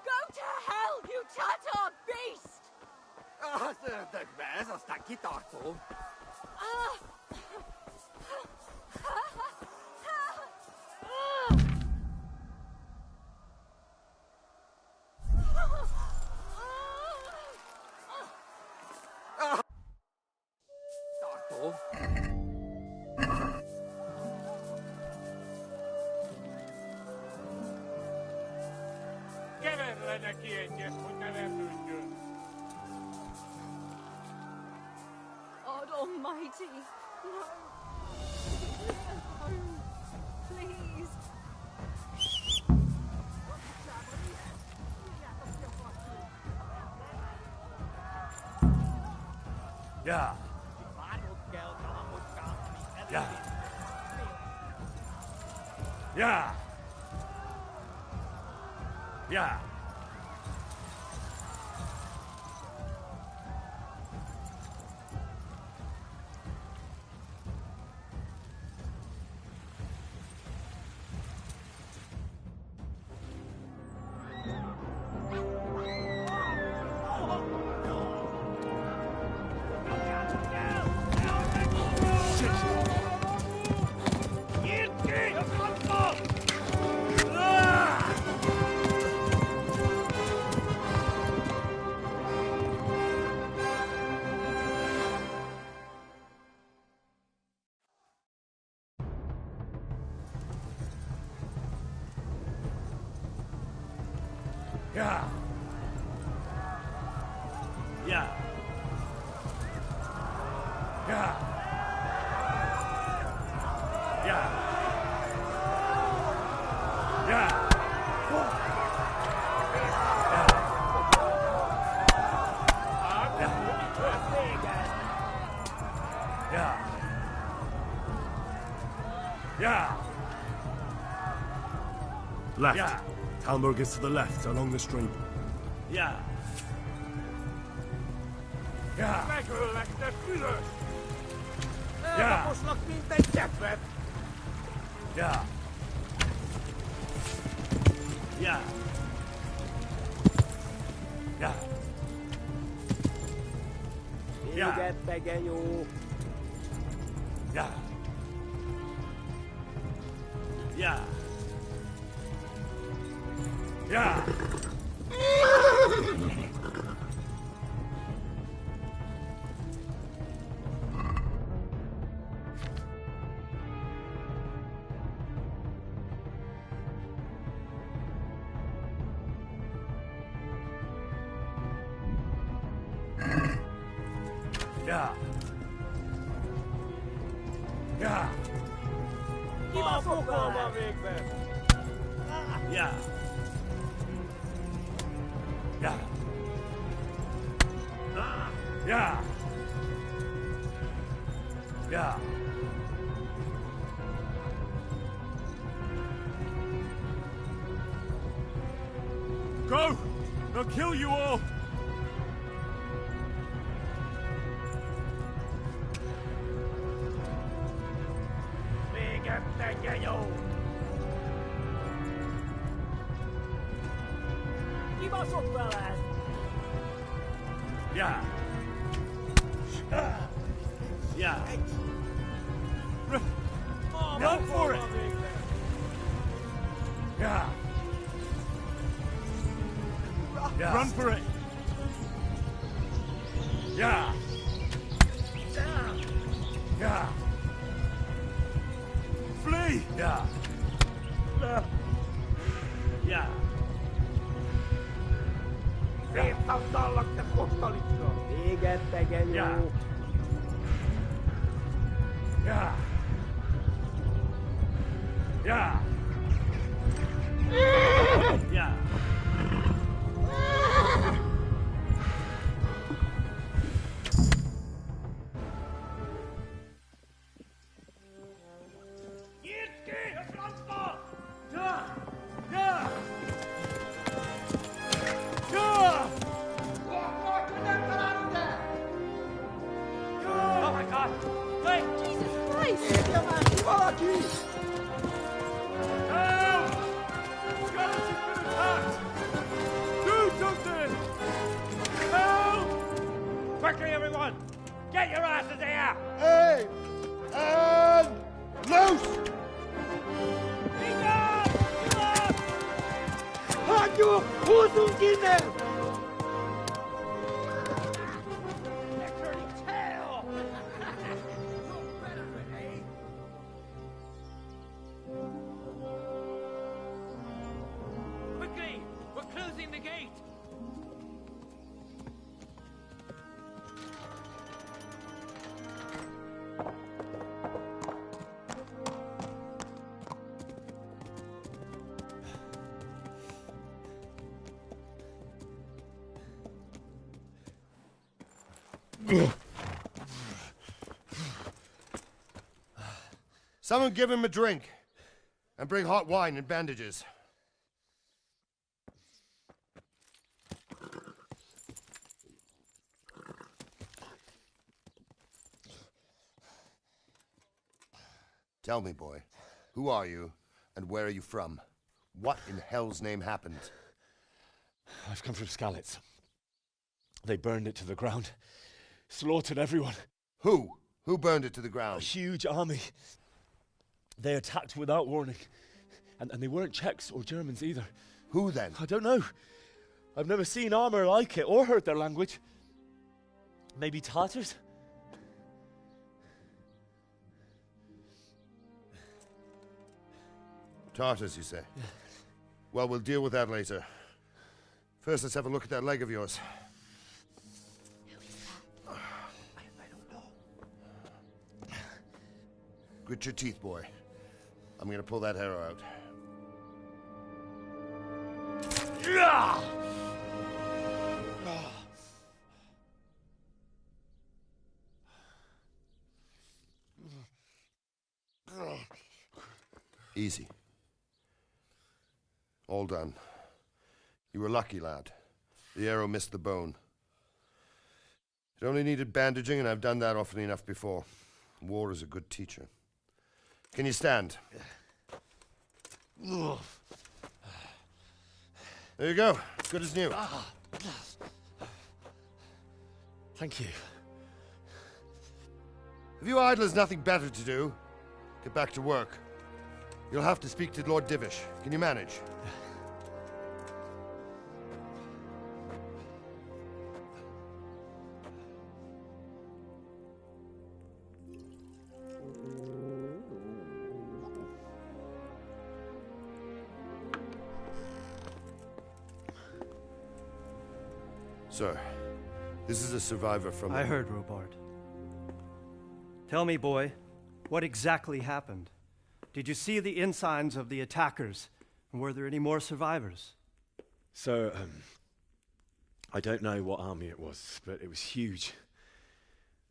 Go to hell, you Tatar beast! God almighty, no. Please. Yeah. Yeah. Yeah. Yeah. Yeah. Yeah. Yeah. Yeah. Yeah. Yeah. Yeah. Left. Yeah. Talmberg is to the left, along the stream. Yeah. Yeah. Yeah. Yeah. Yeah. Yeah. Yeah. Yeah. Yeah. Yeah. Yeah. Yeah. Yeah. Yeah. Yeah. Yeah. Go! They'll kill you all! Yeah. Yeah. Run for it! Yeah. Yeah. Run for it! Yeah. Yeah. Flee! Yeah. Yeah. Yeah. Yeah. Yeah. Yeah. Jesus Christ! 죽여! 호송기네! Quickly! We're closing the gate! Someone give him a drink. And bring hot wine and bandages. Tell me, boy, who are you, and where are you from? What in hell's name happened? I've come from Skalitz. They burned it to the ground. Slaughtered everyone. Who? Who burned it to the ground? A huge army. They attacked without warning. And they weren't Czechs or Germans either. Who then? I don't know. I've never seen armor like it or heard their language. Maybe Tatars? Tartars, you say? Yeah. Well, we'll deal with that later. First, let's have a look at that leg of yours. I don't know. Grit your teeth, boy. I'm gonna pull that arrow out. Easy. All done. You were lucky, lad. The arrow missed the bone. It only needed bandaging, and I've done that often enough before. War is a good teacher. Can you stand? There you go. Good as new. Thank you. If you idlers nothing better to do, get back to work. You'll have to speak to Lord Divish. Can you manage? Sir, this is a survivor from... I heard, Robard. Tell me, boy, what exactly happened? Did you see the ensigns of the attackers? And were there any more survivors? So, I don't know what army it was, but it was huge.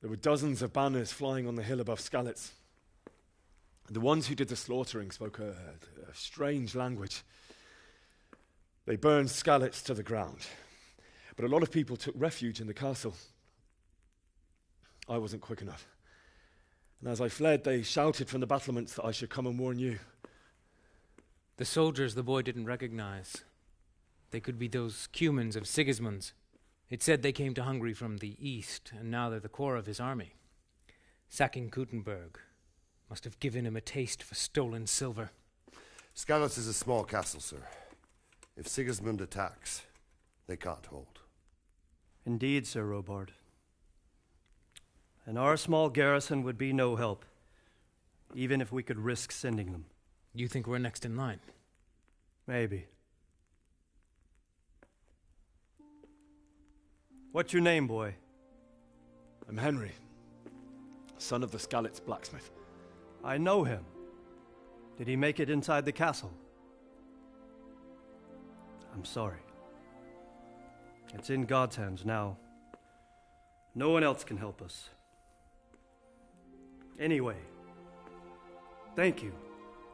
There were dozens of banners flying on the hill above Skalitz. The ones who did the slaughtering spoke a strange language. They burned Skalitz to the ground. But a lot of people took refuge in the castle. I wasn't quick enough. And as I fled, they shouted from the battlements that I should come and warn you. The soldiers the boy didn't recognize. They could be those Cumans of Sigismund's. It said they came to Hungary from the east, and now they're the core of his army. Sacking Gutenberg must have given him a taste for stolen silver. Skalitz is a small castle, sir. If Sigismund attacks, they can't hold. Indeed, Sir Robard. And our small garrison would be no help, even if we could risk sending them. You think we're next in line? Maybe. What's your name, boy? I'm Henry, son of the Skalitz blacksmith. I know him. Did he make it inside the castle? I'm sorry. It's in God's hands now. No one else can help us. Anyway, thank you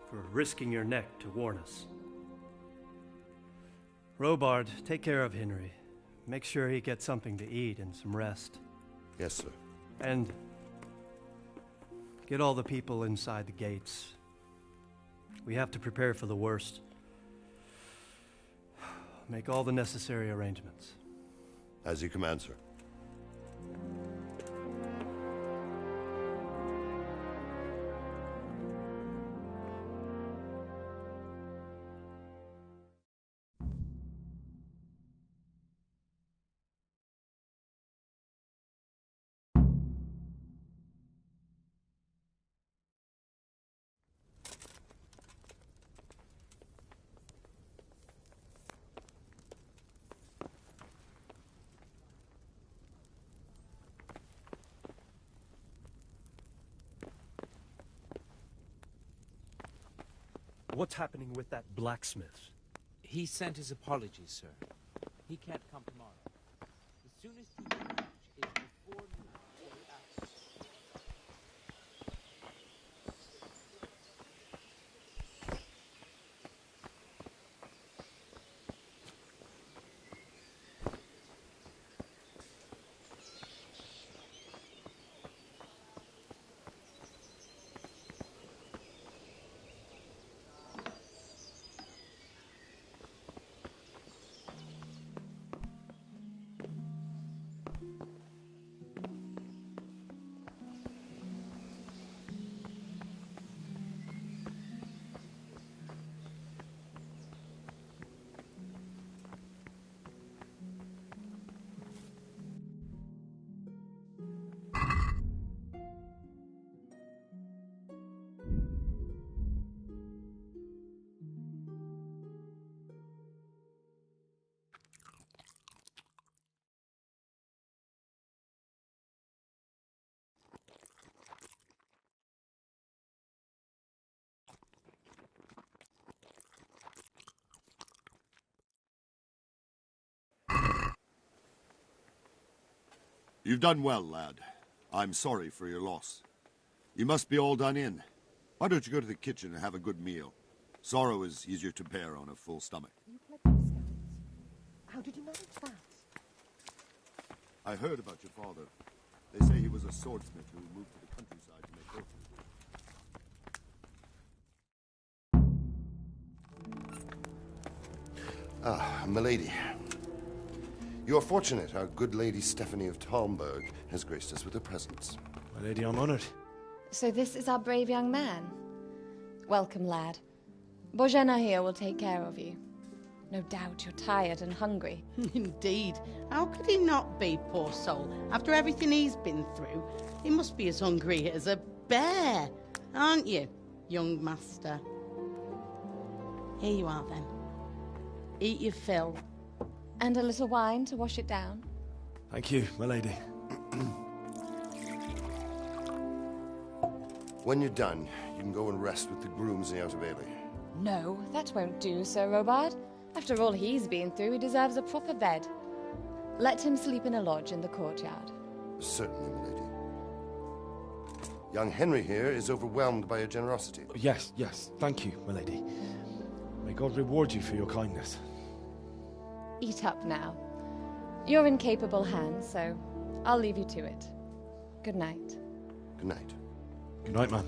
for risking your neck to warn us. Robard, take care of Henry. Make sure he gets something to eat and some rest. Yes, sir. And get all the people inside the gates. We have to prepare for the worst. Make all the necessary arrangements. As you command, sir. What's happening with that blacksmith? He sent his apologies, sir. He can't come tomorrow. The soonest he can reach is before noon the day after. You've done well, lad. I'm sorry for your loss. You must be all done in. Why don't you go to the kitchen and have a good meal? Sorrow is easier to bear on a full stomach. You play the Scouts. How did you manage that? I heard about your father. They say he was a swordsmith who moved to the countryside to make horses. Ah, milady. You're fortunate our good lady Stephanie of Talmberg has graced us with her presence. My lady, I'm honoured. So this is our brave young man. Welcome, lad. Bojena here will take care of you. No doubt you're tired and hungry. Indeed. How could he not be, poor soul? After everything he's been through, he must be as hungry as a bear, aren't you, young master? Here you are, then. Eat your fill. And a little wine to wash it down. Thank you, my lady. When you're done, you can go and rest with the grooms in the Outer Bailey. No, that won't do, Sir Robard. After all he's been through, he deserves a proper bed. Let him sleep in a lodge in the courtyard. Certainly, milady. Young Henry here is overwhelmed by your generosity. Yes, yes. Thank you, my lady. May God reward you for your kindness. Eat up now. You're in capable hands, so I'll leave you to it. Good night. Good night. Good night, man.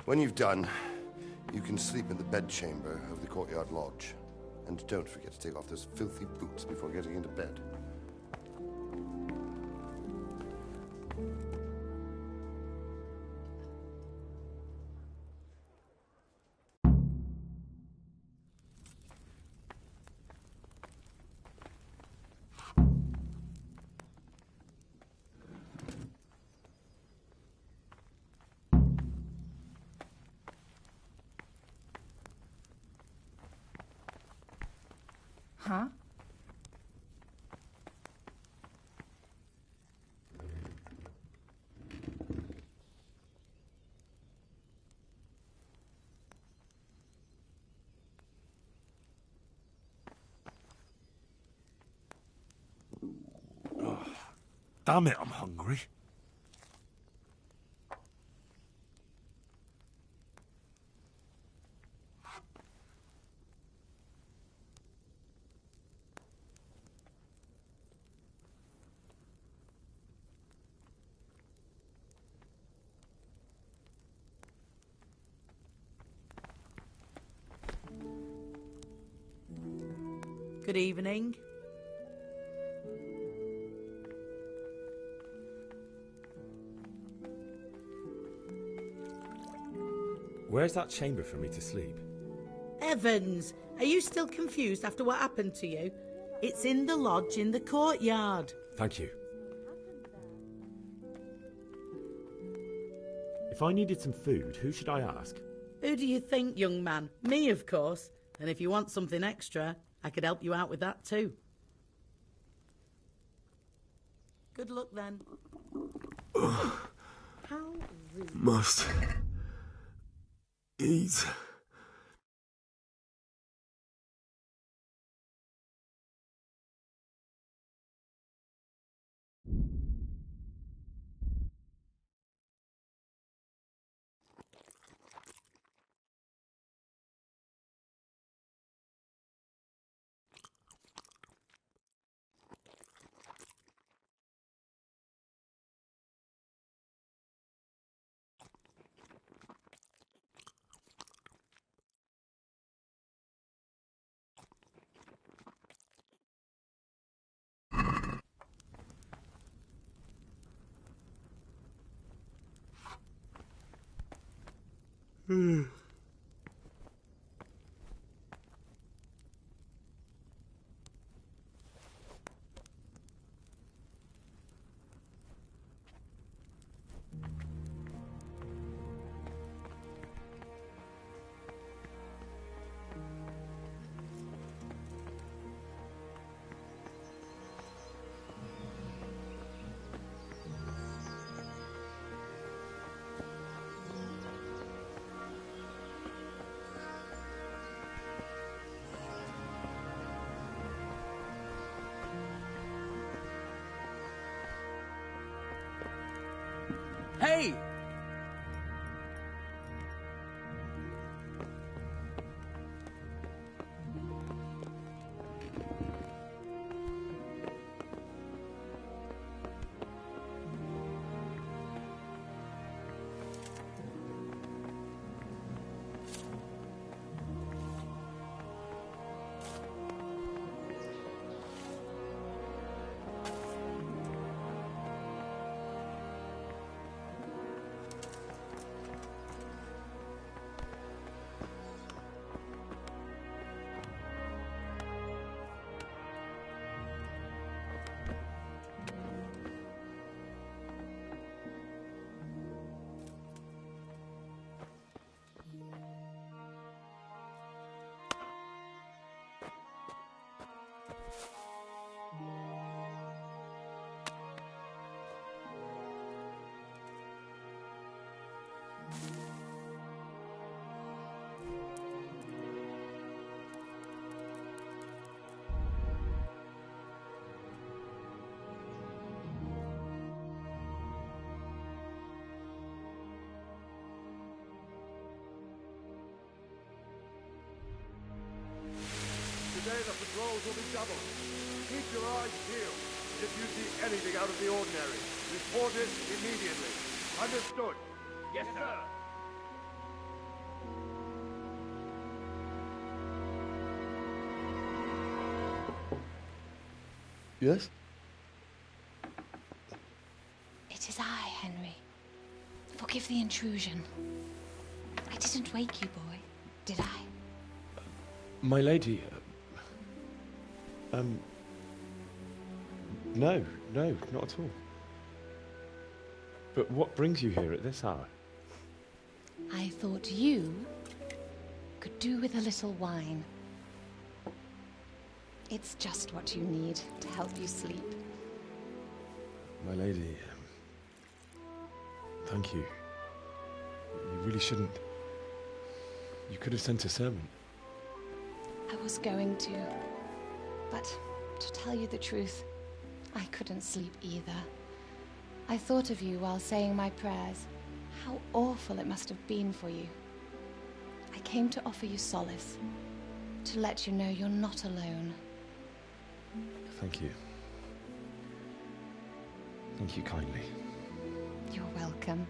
When you've done, you can sleep in the bedchamber of the courtyard lodge. And don't forget to take off those filthy boots before getting into bed. Huh? Oh, damn it, I'm hungry. Good evening. Where's that chamber for me to sleep? Evans, are you still confused after what happened to you? It's in the lodge in the courtyard. Thank you. If I needed some food, who should I ask? Who do you think, young man? Me, of course. And if you want something extra, I could help you out with that too. Good luck then. must eat. Hey! Today the patrols will be doubled. Keep your eyes peeled. If you see anything out of the ordinary, report it immediately. Understood? Yes, sir. Yes? It is I, Henry. Forgive the intrusion. I didn't wake you, boy, did I? My lady, no, not at all. But what brings you here at this hour? I thought you could do with a little wine. It's just what you need to help you sleep. My lady, thank you. You really shouldn't. You could have sent a servant. I was going to, but to tell you the truth, I couldn't sleep either. I thought of you while saying my prayers. How awful it must have been for you. I came to offer you solace, to let you know you're not alone. Thank you. Thank you kindly. You're welcome.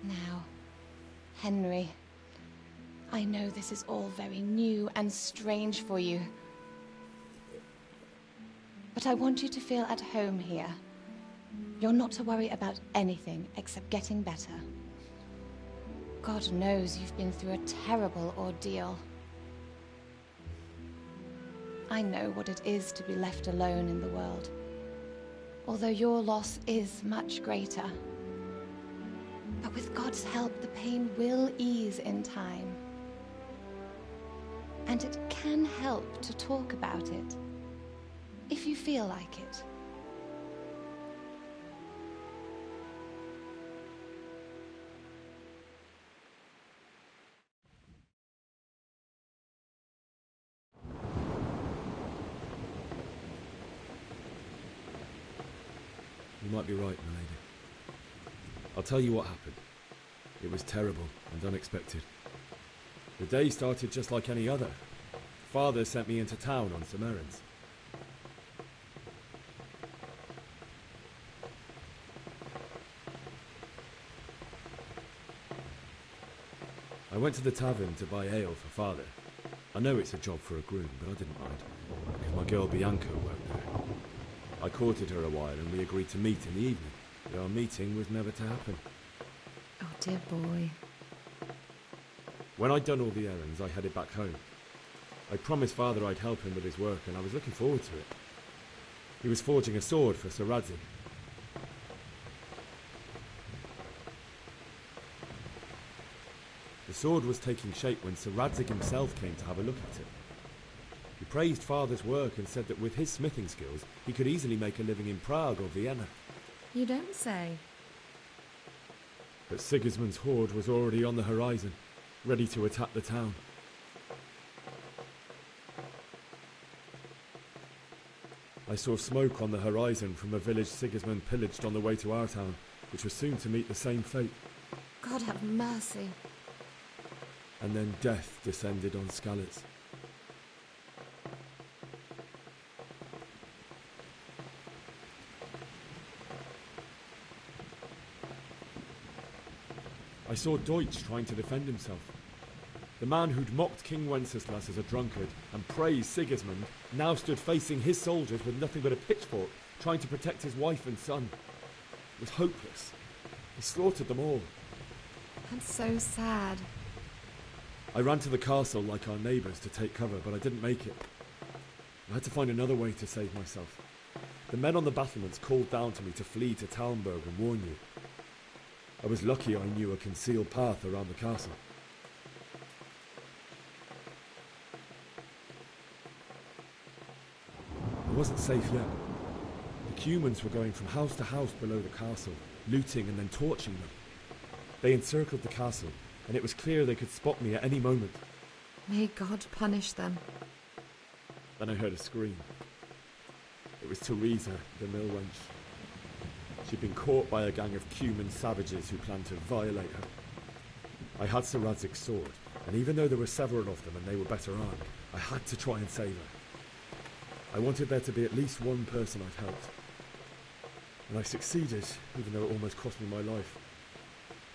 Now, Henry, I know this is all very new and strange for you, but I want you to feel at home here. You're not to worry about anything except getting better. God knows you've been through a terrible ordeal. I know what it is to be left alone in the world, although your loss is much greater. But with God's help, the pain will ease in time. And it can help to talk about it, if you feel like it. might be right, my lady. I'll tell you what happened. It was terrible and unexpected. The day started just like any other. Father sent me into town on some errands. I went to the tavern to buy ale for Father. I know it's a job for a groom, but I didn't mind, because my girl Bianca worked there. I courted her a while and we agreed to meet in the evening, but our meeting was never to happen. Oh, dear boy. When I'd done all the errands, I headed back home. I promised Father I'd help him with his work, and I was looking forward to it. He was forging a sword for Sir Radzig. The sword was taking shape when Sir Radzig himself came to have a look at it. He praised Father's work and said that with his smithing skills, he could easily make a living in Prague or Vienna. You don't say. But Sigismund's horde was already on the horizon, ready to attack the town. I saw smoke on the horizon from a village Sigismund pillaged on the way to our town, which was soon to meet the same fate. God have mercy. And then death descended on Skalitz. I saw Deutsch trying to defend himself. The man who'd mocked King Wenceslas as a drunkard and praised Sigismund now stood facing his soldiers with nothing but a pitchfork, trying to protect his wife and son. It was hopeless. He slaughtered them all. That's so sad. I ran to the castle like our neighbours to take cover, but I didn't make it. I had to find another way to save myself. The men on the battlements called down to me to flee to Talmberg and warn you. I was lucky I knew a concealed path around the castle. I wasn't safe yet. The Cumans were going from house to house below the castle, looting and then torching them. They encircled the castle, and it was clear they could spot me at any moment. May God punish them. Then I heard a scream. It was Teresa, the mill wench. She'd been caught by a gang of Cuman savages who planned to violate her. I had Sir Radzig's sword, and even though there were several of them and they were better armed, I had to try and save her. I wanted there to be at least one person I'd helped. And I succeeded, even though it almost cost me my life.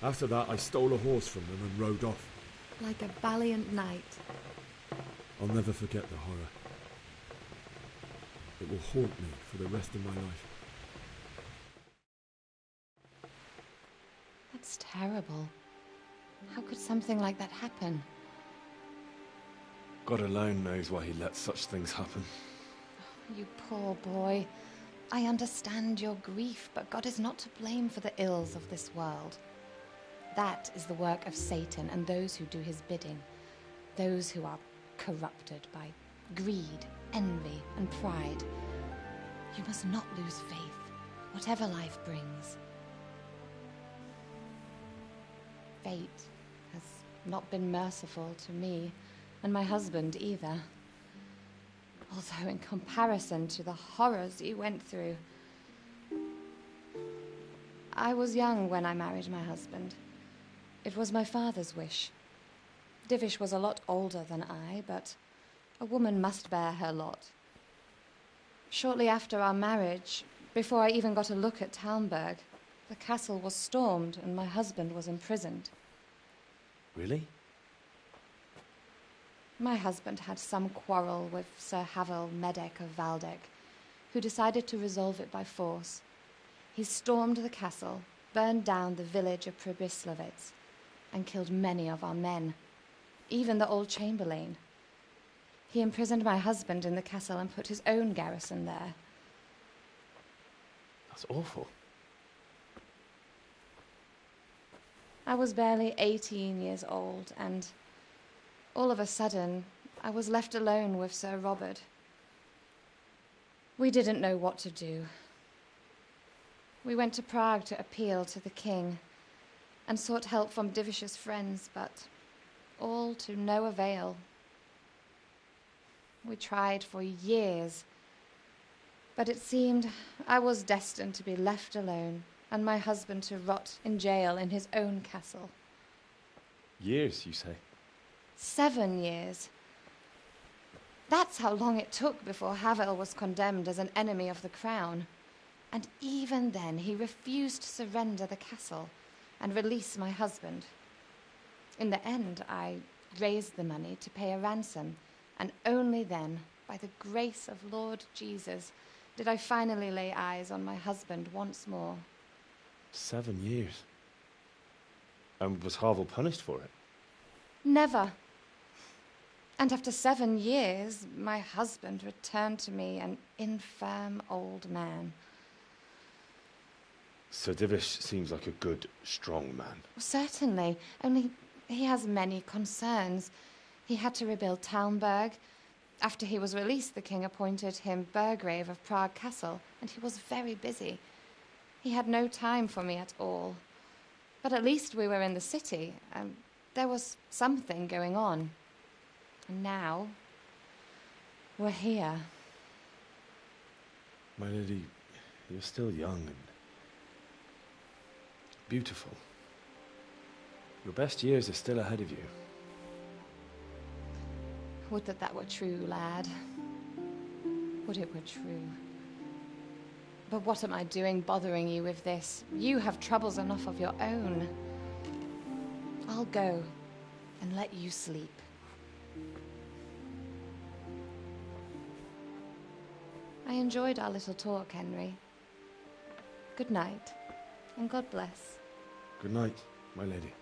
After that, I stole a horse from them and rode off. Like a valiant knight. I'll never forget the horror. It will haunt me for the rest of my life. That's terrible. How could something like that happen? God alone knows why he lets such things happen. You poor boy. I understand your grief, but God is not to blame for the ills of this world. That is the work of Satan and those who do his bidding. Those who are corrupted by greed, envy, and pride. You must not lose faith, whatever life brings. Fate has not been merciful to me, and my husband either. Although in comparison to the horrors he went through. I was young when I married my husband. It was my father's wish. Divish was a lot older than I, but a woman must bear her lot. Shortly after our marriage, before I even got a look at Talmberg, the castle was stormed and my husband was imprisoned. Really? My husband had some quarrel with Sir Havel Medek of Valdek, who decided to resolve it by force. He stormed the castle, burned down the village of Pribyslavitz, and killed many of our men, even the old chamberlain. He imprisoned my husband in the castle and put his own garrison there. That's awful. I was barely 18 years old, and all of a sudden, I was left alone with Sir Robert. We didn't know what to do. We went to Prague to appeal to the king and sought help from Divish's friends, but all to no avail. We tried for years, But it seemed I was destined to be left alone, and my husband to rot in jail in his own castle. Years, you say? 7 years. That's how long it took before Havel was condemned as an enemy of the crown. And even then he refused to surrender the castle and release my husband. In the end, I raised the money to pay a ransom, and only then, by the grace of Lord Jesus, did I finally lay eyes on my husband once more. 7 years? And was Havel punished for it? Never. And after 7 years, my husband returned to me an infirm old man. Sir Divish seems like a good, strong man. Certainly, only he has many concerns. He had to rebuild Talmberg. After he was released, the king appointed him Burgrave of Prague Castle, and he was very busy. He had no time for me at all. But at least we were in the city, and there was something going on. And now, we're here. My lady, you're still young and beautiful. Your best years are still ahead of you. Would that that were true, lad. Would it were true. But what am I doing bothering you with this? You have troubles enough of your own. I'll go and let you sleep. I enjoyed our little talk, Henry. Good night, and God bless. Good night, my lady.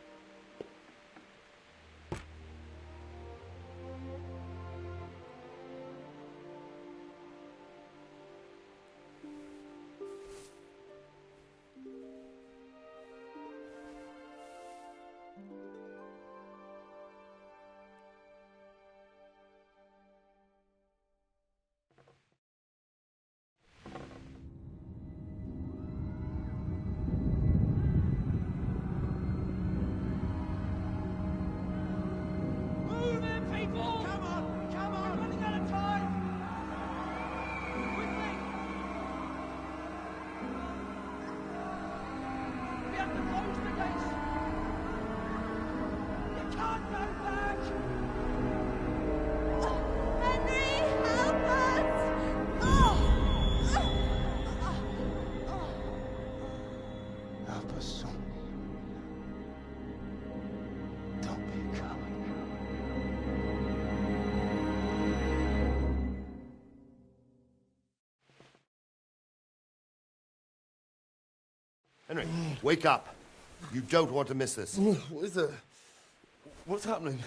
Henry, wake up. You don't want to miss this. What is it? What's happening?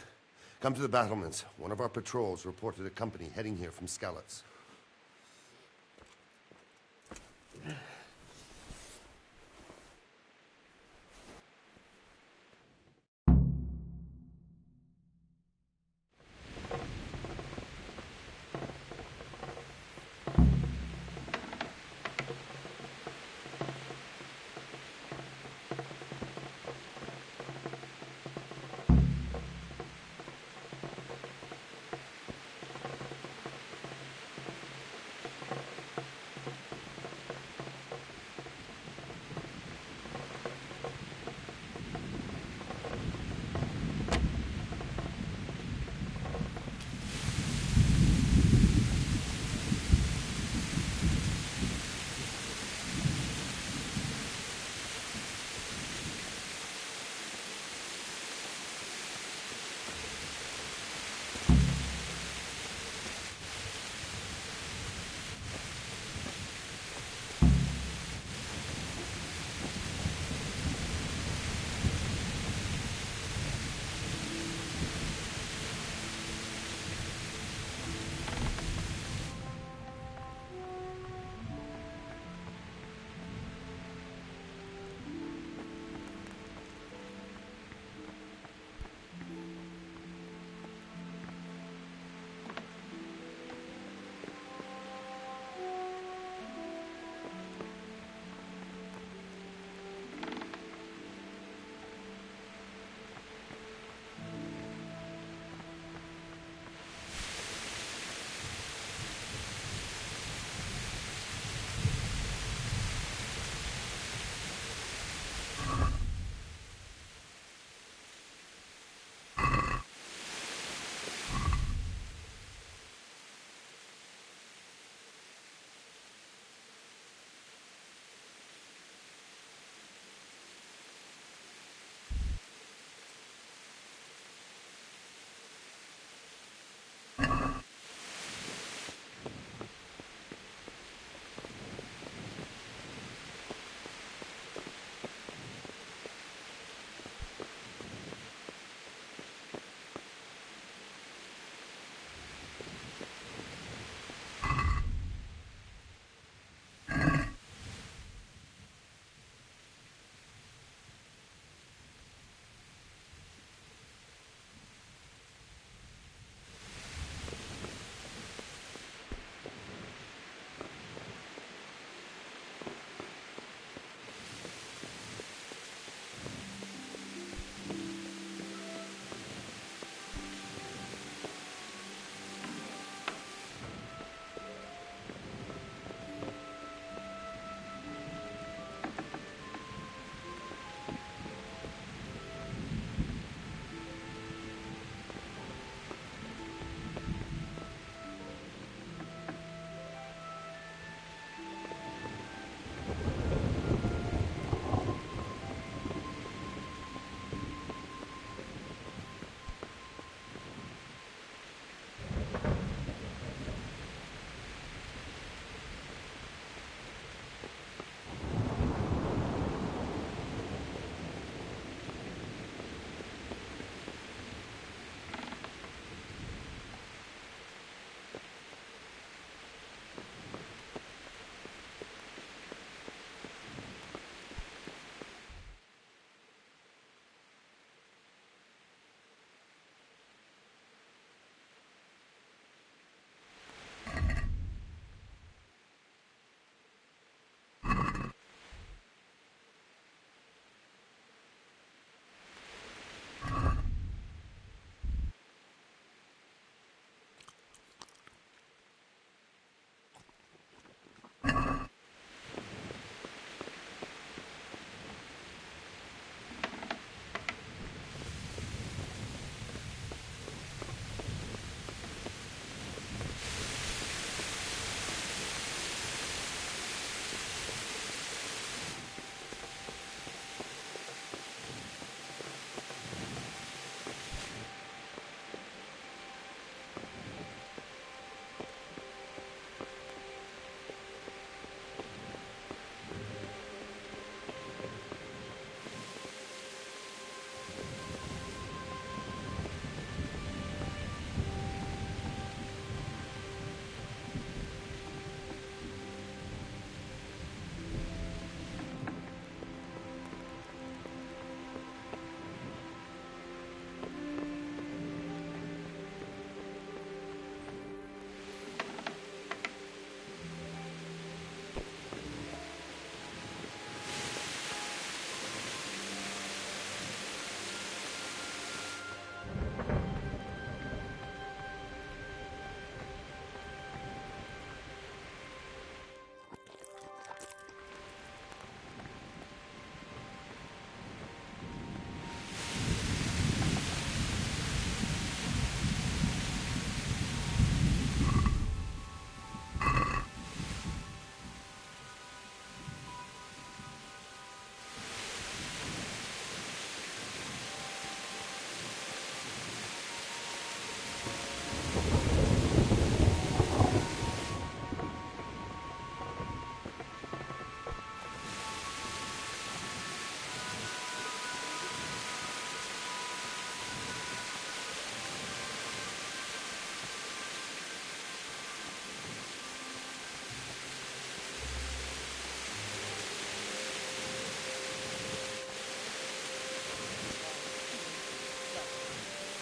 Come to the battlements. One of our patrols reported a company heading here from Skalitz.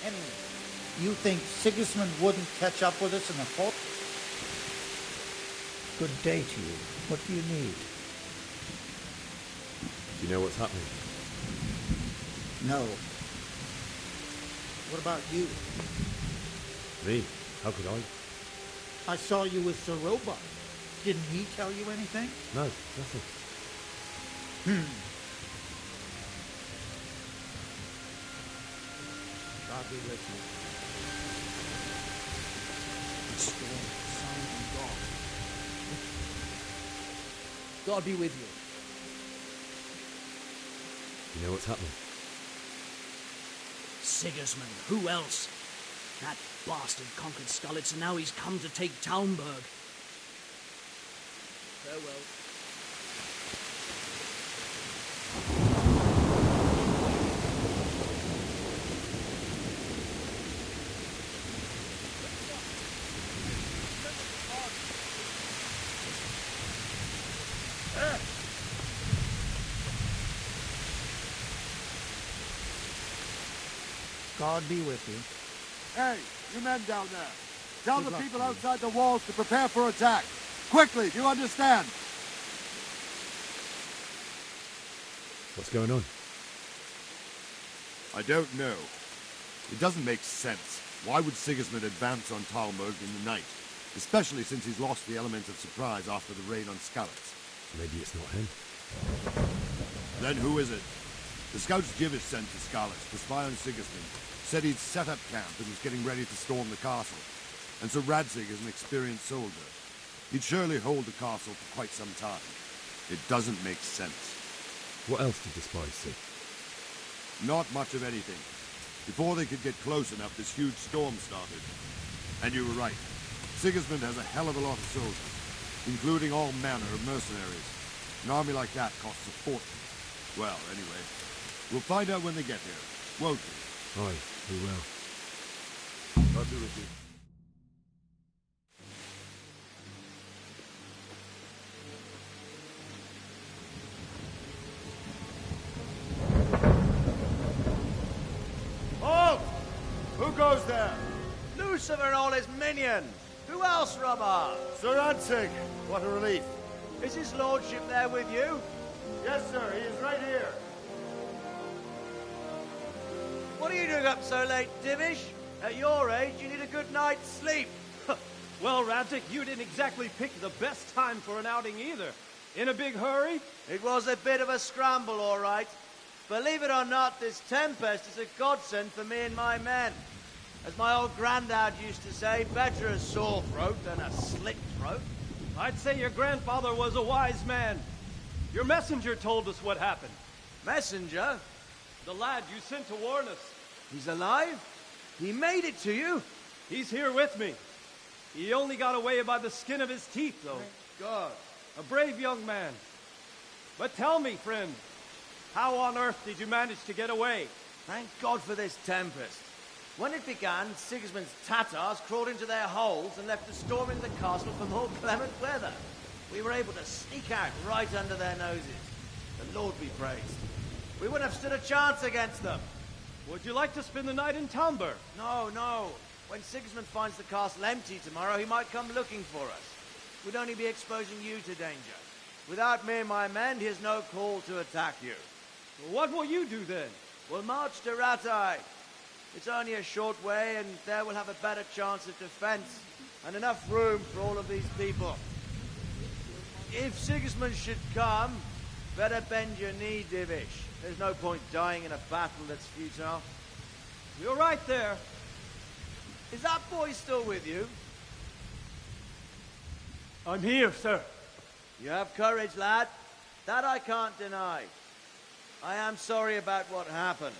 Anyway, you think Sigismund wouldn't catch up with us in a fort? Good day to you. What do you need? Do you know what's happening? No. What about you? Me? How could I? I saw you with Sir Robot. Didn't he tell you anything? No, nothing. God be with you. The storm, sound and God. God be with you. You know what's happening? Sigismund, who else? That bastard conquered Skalitz, and now he's come to take Talmberg. Farewell. God be with you. Hey, you men down there. Tell the people outside the walls to prepare for attack. Quickly, do you understand? What's going on? I don't know. It doesn't make sense. Why would Sigismund advance on Talmberg in the night? Especially since he's lost the element of surprise after the raid on Skalitz. Maybe it's not him. Then who is it? The scouts Jivish sent to Skalitz to spy on Sigismund said he'd set up camp and was getting ready to storm the castle. And so Radzig is an experienced soldier. He'd surely hold the castle for quite some time. It doesn't make sense. What else did the spies see? Not much of anything. Before they could get close enough, this huge storm started. And you were right. Sigismund has a hell of a lot of soldiers, including all manner of mercenaries. An army like that costs a fortune. Well, anyway, we'll find out when they get here, won't we? Aye, we will. God be with you. Halt! Who goes there? Lucifer and all his minions. Who else, Robert? Sir Radzig. What a relief. Is his lordship there with you? Yes, sir. He is right here. What are you doing up so late, Divish? At your age, you need a good night's sleep. Well, Radzig, you didn't exactly pick the best time for an outing either. In a big hurry? It was a bit of a scramble, all right. Believe it or not, this tempest is a godsend for me and my men. As my old granddad used to say, better a sore throat than a slit throat. I'd say your grandfather was a wise man. Your messenger told us what happened. Messenger? The lad you sent to warn us. He's alive? He made it to you? He's here with me. He only got away by the skin of his teeth, though. Thank God. A brave young man. But tell me, friend, how on earth did you manage to get away? Thank God for this tempest. When it began, Sigismund's Tatars crawled into their holes and left the storm in the castle for more clement weather. We were able to sneak out right under their noses. The Lord be praised. We wouldn't have stood a chance against them. Would you like to spend the night in Talmberg? No, no. When Sigismund finds the castle empty tomorrow, he might come looking for us. We'd only be exposing you to danger. Without me and my men, he has no call to attack you. Well, what will you do then? We'll march to Ratai. It's only a short way, and there we'll have a better chance of defense and enough room for all of these people. If Sigismund should come, better bend your knee, Divish. There's no point dying in a battle that's futile. You're right there. Is that boy still with you? I'm here, sir. You have courage, lad. That I can't deny. I am sorry about what happened.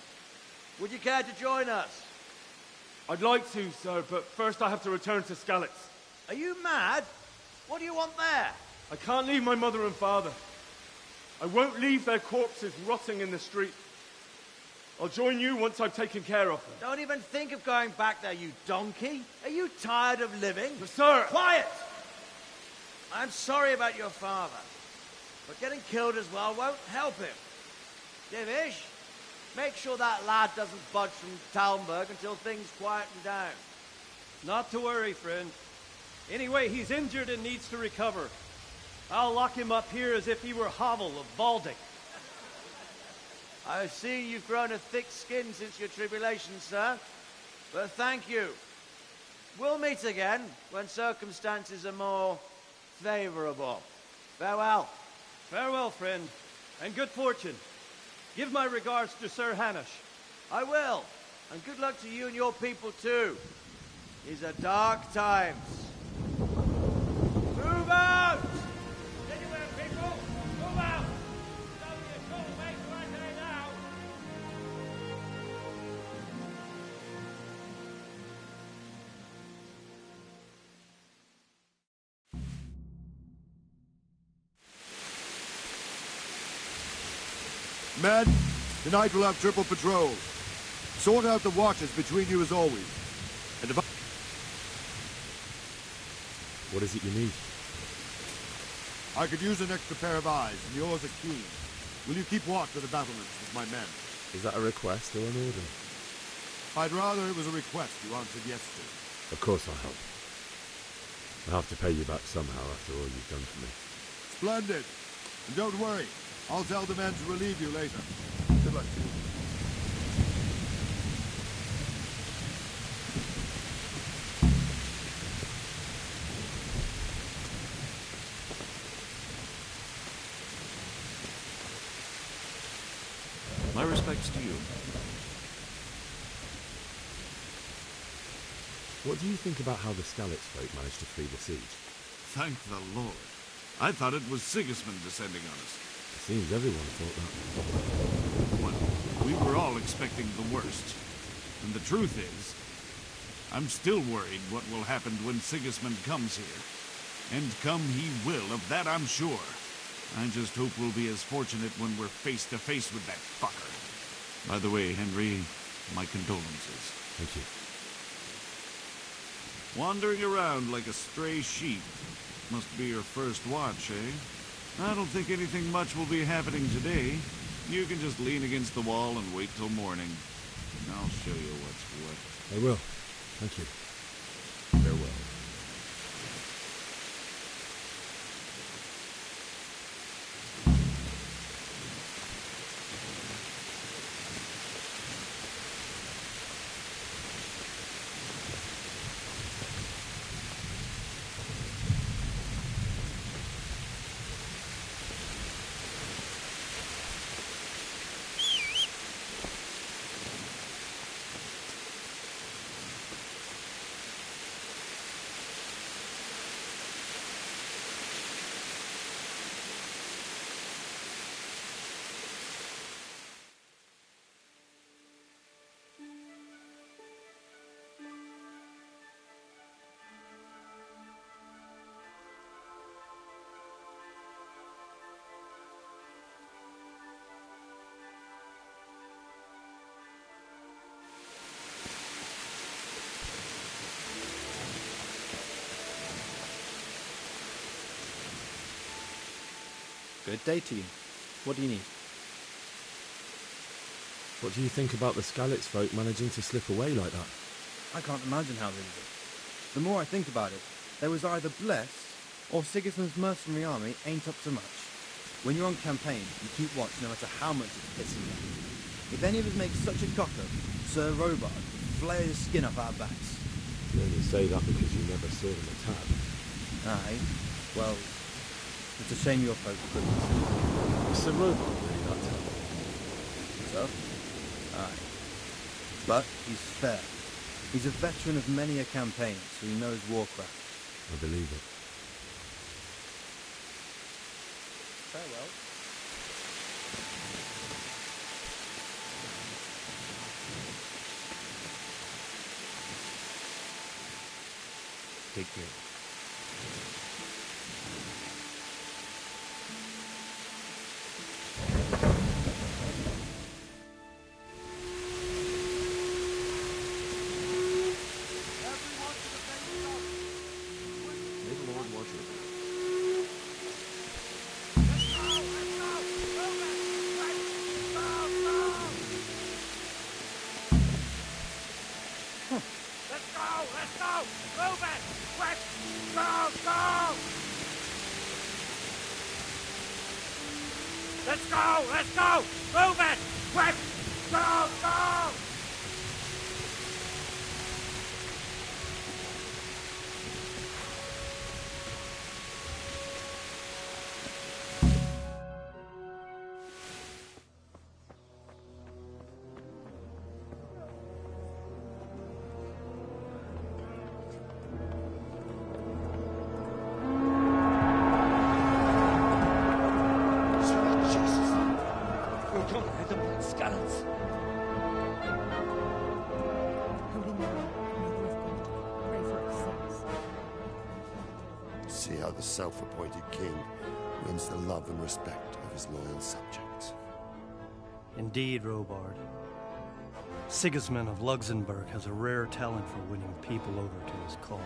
Would you care to join us? I'd like to, sir, but first I have to return to Skalitz. Are you mad? What do you want there? I can't leave my mother and father. I won't leave their corpses rotting in the street. I'll join you once I've taken care of them. Don't even think of going back there, you donkey. Are you tired of living? But sir! Quiet! I'm sorry about your father, but getting killed as well won't help him. Divish, Make sure that lad doesn't budge from Talmberg until things quieten down. Not to worry, friend. Anyway, he's injured and needs to recover. I'll lock him up here as if he were Havel of Baldic. I've seen you've grown a thick skin since your tribulation, sir. But thank you. We'll meet again when circumstances are more favorable. Farewell. Farewell, friend, and good fortune. Give my regards to Sir Hanush. I will. And good luck to you and your people, too. These are dark times. Move out! Anywhere, people! Move out! It's only a short way to our day now. Men, tonight we'll have triple patrols. Sort out the watches between you as always. And if What is it you need? I could use an extra pair of eyes, and yours are keen. Will you keep watch of the battlements with my men? Is that a request or an order? I'd rather it was a request you answered yes to. Of course I'll help. I'll have to pay you back somehow after all you've done for me. Splendid. And don't worry. I'll tell the men to relieve you later. Good luck to you. My respects to you. What do you think about how the Skalitz folk managed to flee the siege? Thank the Lord. I thought it was Sigismund descending on us. It seems everyone thought that. Well, we were all expecting the worst. And the truth is, I'm still worried what will happen when Sigismund comes here. And come he will, of that I'm sure. I just hope we'll be as fortunate when we're face to face with that fucker. By the way, Henry, my condolences. Thank you. Wandering around like a stray sheep. Must be your first watch, eh? I don't think anything much will be happening today. You can just lean against the wall and wait till morning. I'll show you what's what. I will. Thank you. Farewell. Good day to you. What do you need? What do you think about the Skalitz folk managing to slip away like that? I can't imagine how they did it. The more I think about it, they was either blessed, or Sigismund's mercenary army ain't up to much. When you're on campaign, you keep watch no matter how much it's pissing you. If any of us make such a cock-up, Sir Robard would flay his skin off our backs. You only say that because you never saw them attack. Aye. Well, it's a shame your folk couldn't. Is Sir Robard really that tough? So? Aye. But he's fair. He's a veteran of many a campaign, so he knows warcraft. I believe it. Farewell. Take care. Let's go! Let's go! Move it! Quick! Go! Go! Let's go! Let's go! Move it! Quick! Go! Go! See how the self-appointed king wins the love and respect of his loyal subjects. Indeed, Robard. Sigismund of Luxembourg has a rare talent for winning people over to his cause.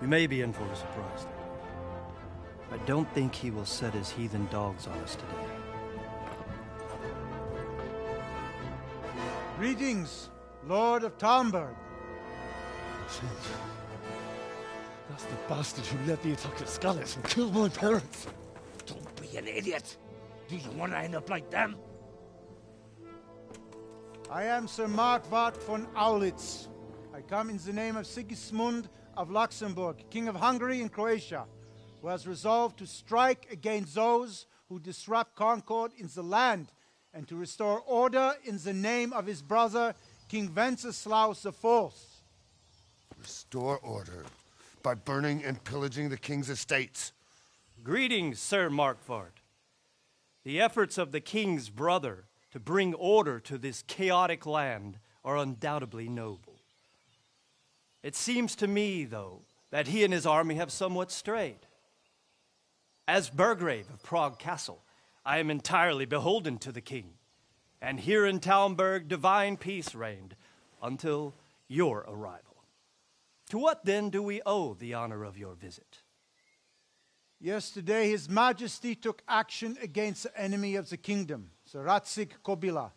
We may be in for a surprise, though. I don't think he will set his heathen dogs on us today. Greetings, Lord of Talmberg. That's the bastard who led the attack at Scarlet and killed my parents. Don't be an idiot. Do you want to end up like them? I am Sir Markwart von Aulitz. I come in the name of Sigismund of Luxembourg, King of Hungary and Croatia, who has resolved to strike against those who disrupt concord in the land and to restore order in the name of his brother, King Wenceslaus IV. Restore order by burning and pillaging the king's estates. Greetings, Sir Markwart. The efforts of the king's brother to bring order to this chaotic land are undoubtedly noble. It seems to me, though, that he and his army have somewhat strayed. As Burgrave of Prague Castle, I am entirely beholden to the king, and here in Talmberg divine peace reigned until your arrival. To what then do we owe the honor of your visit? Yesterday, His Majesty took action against the enemy of the kingdom, Sir Radzig Kobyla,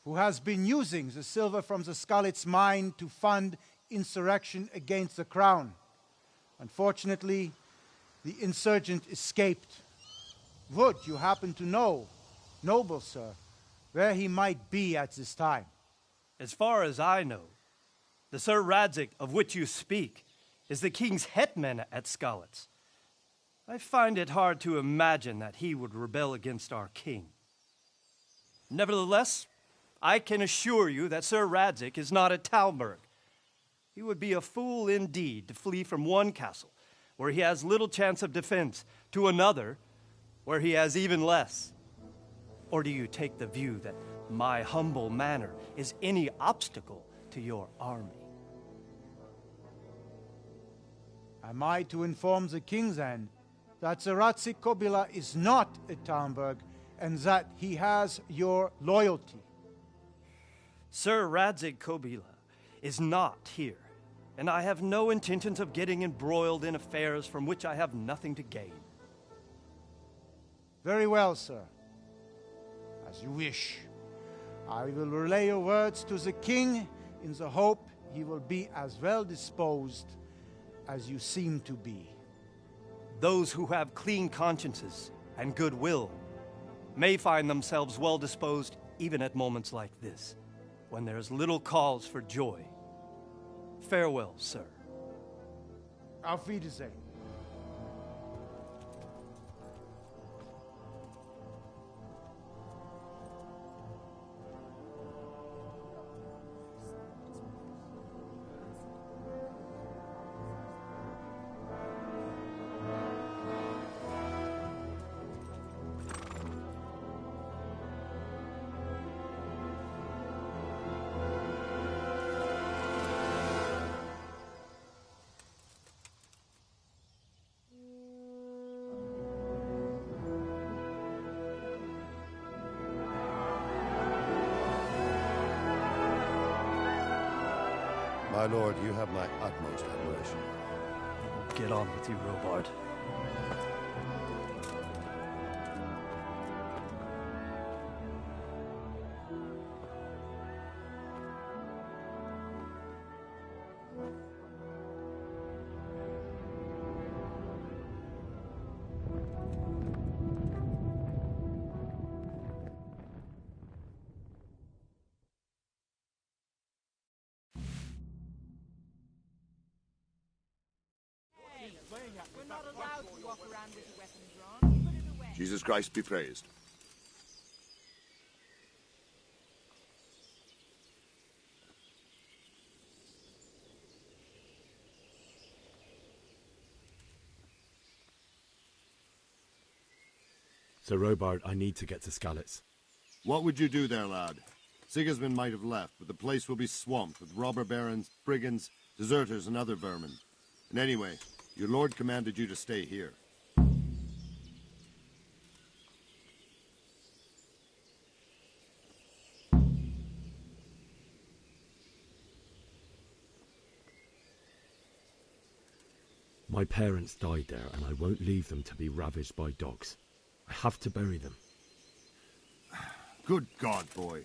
who has been using the silver from the Skalitz mine to fund insurrection against the crown. Unfortunately, the insurgent escaped. Would you happen to know, noble sir, where he might be at this time? As far as I know, the Sir Radzig of which you speak is the king's hetman at Skalitz. I find it hard to imagine that he would rebel against our king. Nevertheless, I can assure you that Sir Radzig is not at Talmberg. He would be a fool indeed to flee from one castle, where he has little chance of defense, to another, where he has even less. Or do you take the view that my humble manner is any obstacle to your army? Am I to inform the king then that Sir Radzig Kobyla is not at Talmberg and that he has your loyalty? Sir Radzig Kobyla is not here, and I have no intentions of getting embroiled in affairs from which I have nothing to gain. Very well, sir. As you wish. I will relay your words to the king in the hope he will be as well disposed as you seem to be. Those who have clean consciences and goodwill may find themselves well disposed even at moments like this, when there is little cause for joy. Farewell, sir. Auf Wiedersehen. My lord, you have my utmost admiration. Get on with you, Robard. Jesus Christ be praised. Sir Robard, I need to get to Skalitz. What would you do there, lad? Sigismund might have left, but the place will be swamped with robber barons, brigands, deserters, and other vermin. And anyway, your lord commanded you to stay here. My parents died there, and I won't leave them to be ravaged by dogs. I have to bury them. Good God, boy.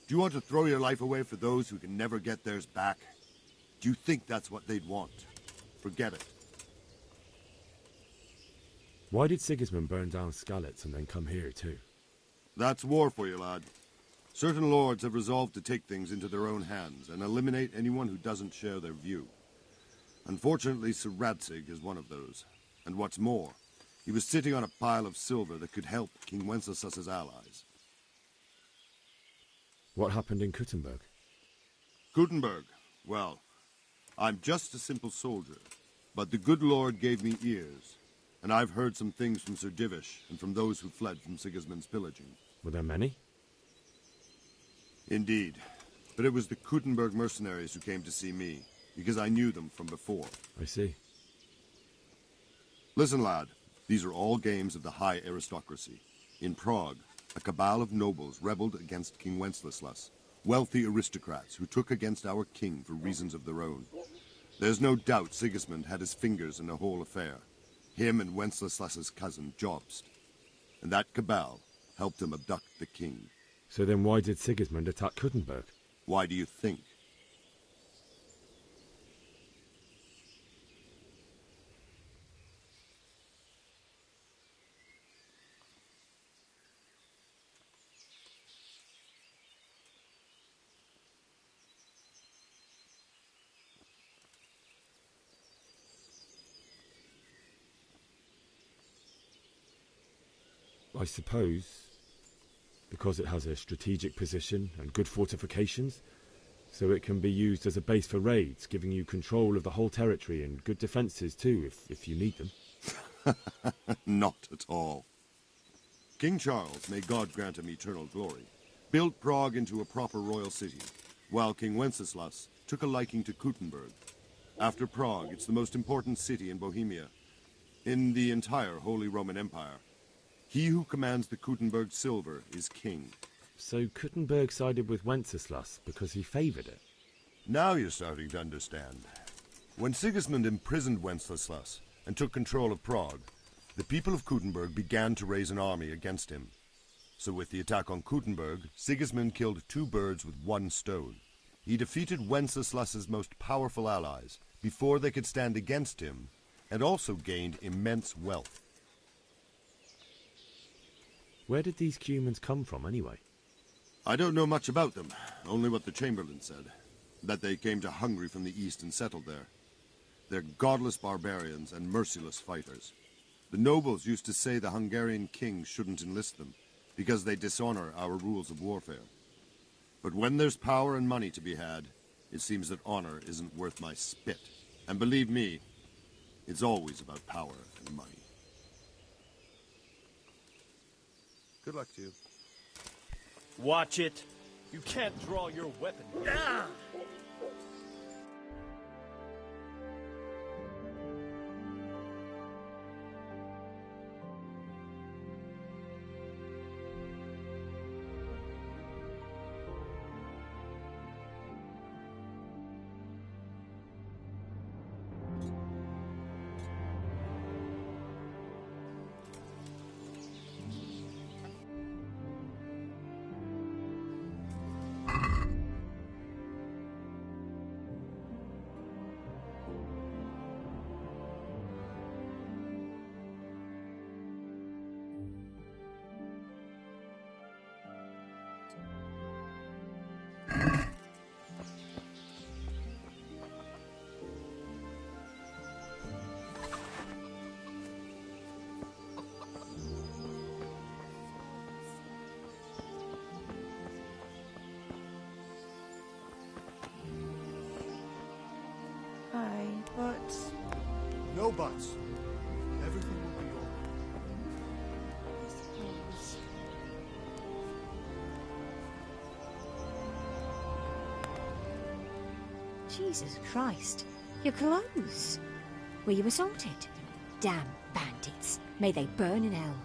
Do you want to throw your life away for those who can never get theirs back? Do you think that's what they'd want? Forget it. Why did Sigismund burn down Skalitz and then come here too? That's war for you, lad. Certain lords have resolved to take things into their own hands and eliminate anyone who doesn't share their view. Unfortunately, Sir Radzig is one of those. And what's more, he was sitting on a pile of silver that could help King Wenceslas's allies. What happened in Kuttenberg? Kuttenberg? Well, I'm just a simple soldier, but the good Lord gave me ears, and I've heard some things from Sir Divish and from those who fled from Sigismund's pillaging. Were there many? Indeed, but it was the Kuttenberg mercenaries who came to see me, because I knew them from before. I see. Listen, lad, these are all games of the high aristocracy. In Prague, a cabal of nobles rebelled against King Wenceslas, wealthy aristocrats who took against our king for reasons of their own. There's no doubt Sigismund had his fingers in the whole affair. Him and Wenceslas's cousin, Jobst. And that cabal helped him abduct the king. So then why did Sigismund attack Kuttenberg? Why do you think? I suppose because it has a strategic position and good fortifications, so it can be used as a base for raids, giving you control of the whole territory and good defences too, if you need them. Not at all. King Charles, may God grant him eternal glory, built Prague into a proper royal city, while King Wenceslas took a liking to Kuttenberg. After Prague, it's the most important city in Bohemia, in the entire Holy Roman Empire. He who commands the Kuttenberg silver is king. So Kuttenberg sided with Wenceslas because he favoured it? Now you're starting to understand. When Sigismund imprisoned Wenceslas and took control of Prague, the people of Kuttenberg began to raise an army against him. So with the attack on Kuttenberg, Sigismund killed two birds with one stone. He defeated Wenceslas's most powerful allies before they could stand against him, and also gained immense wealth. Where did these Cumans come from, anyway? I don't know much about them, only what the Chamberlain said. That they came to Hungary from the east and settled there. They're godless barbarians and merciless fighters. The nobles used to say the Hungarian king shouldn't enlist them, because they dishonor our rules of warfare. But when there's power and money to be had, it seems that honor isn't worth my spit. And believe me, it's always about power and money. Good luck to you. Watch it. You can't draw your weapon. Ah! No buts. Everything will be all right. Jesus Christ, your clothes. Were you assaulted? Damn bandits. May they burn in hell.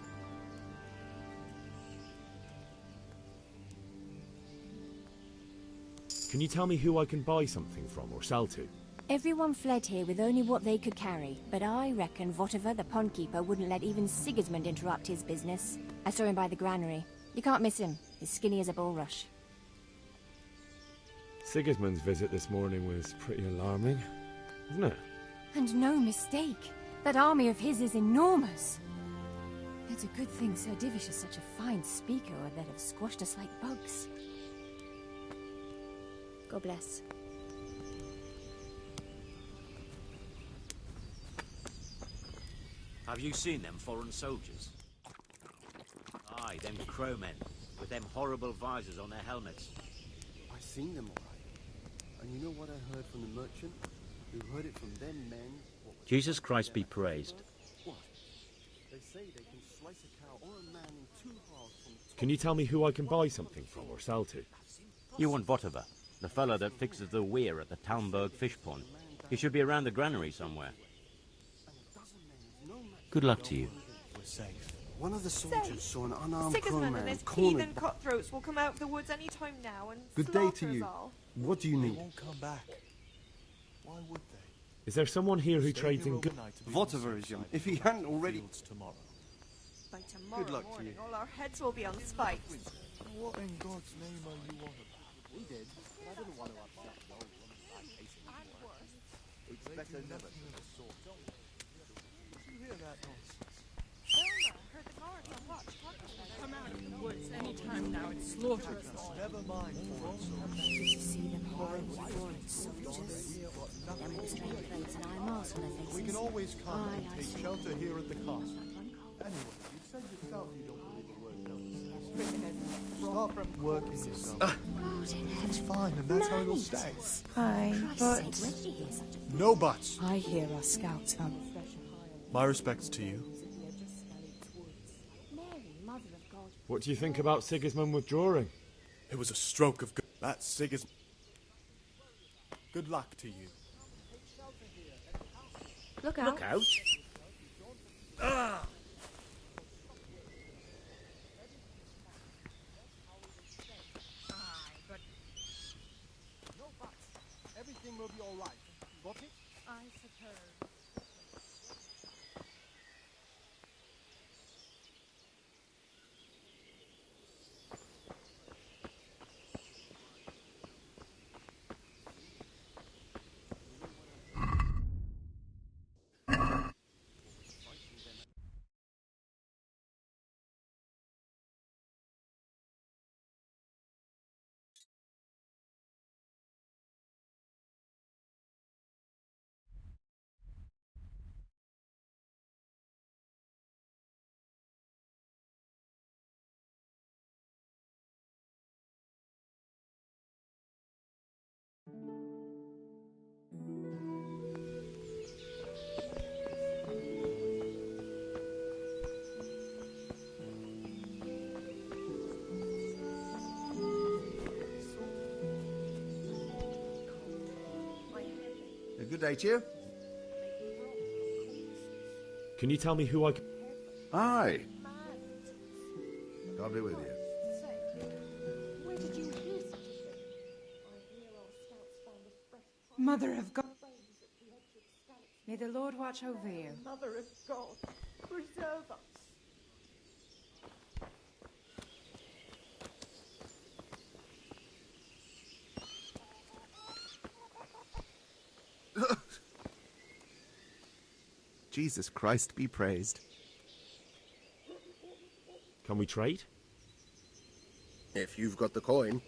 Can you tell me who I can buy something from or sell to? Everyone fled here with only what they could carry, but I reckon Votiver, the pondkeeper, wouldn't let even Sigismund interrupt his business. I saw him by the granary. You can't miss him. He's skinny as a bulrush. Sigismund's visit this morning was pretty alarming, wasn't it? And no mistake. That army of his is enormous. It's a good thing Sir Divish is such a fine speaker, or they'd have squashed us like bugs. God bless. Have you seen them foreign soldiers? Aye, them crowmen, with them horrible visors on their helmets. I seen them all right. And you know what I heard from the merchant? Who heard it from them men? Jesus Christ be praised. What? They say they can slice a cow or a man in two halves from the top. Can you tell me who I can buy something from or sell to? You want Votiver, the fellow that fixes the weir at the Talmberg fish pond. He should be around the granary somewhere. Good luck to you. We're safe. One of the soldiers saw an unarmed Sigismund and crowman his cornered. heathen cutthroats will come out of the woods any time now and Good day slaughter to us you. all. What do you need? They won't come back. Why would they? Is there someone here who trades in goods? Votiver is young. If he hadn't already... Tomorrow. By tomorrow Good luck to morning, you. all our heads will be on spikes. What in God's name are you on about? We did, but I didn't want to upset the old woman by chasing him away. It's better never. Did you hear that nonsense? Heard the guards on watch talking about it. Come out of the woods any time now and slaughter us all. Never mind foreign soldiers. Did you see them horrible foreign soldiers? Them with strange clothes and eye masks on their faces. We can always come Aye, and I take saw. shelter here at the castle. Anyway, you said yourself you don't believe a word Stop working yourself. It's fine, and that's how it'll stay. Aye, but No buts. I hear our scouts found a fresh My respects to you. What do you think about Sigismund withdrawing? It was a stroke of good. That's Sigismund. Good luck to you. Look out. Look out! Ah! No buts. Everything will be all right. Got it? I suppose. Good day to you. Can you tell me who I can... Aye. God be with you. Where did you hear such a thing? I hear our scouts found a fresh... Mother of God. May the Lord watch over you. Mother of God, preserve us. Jesus Christ be praised. Can we trade? If you've got the coin.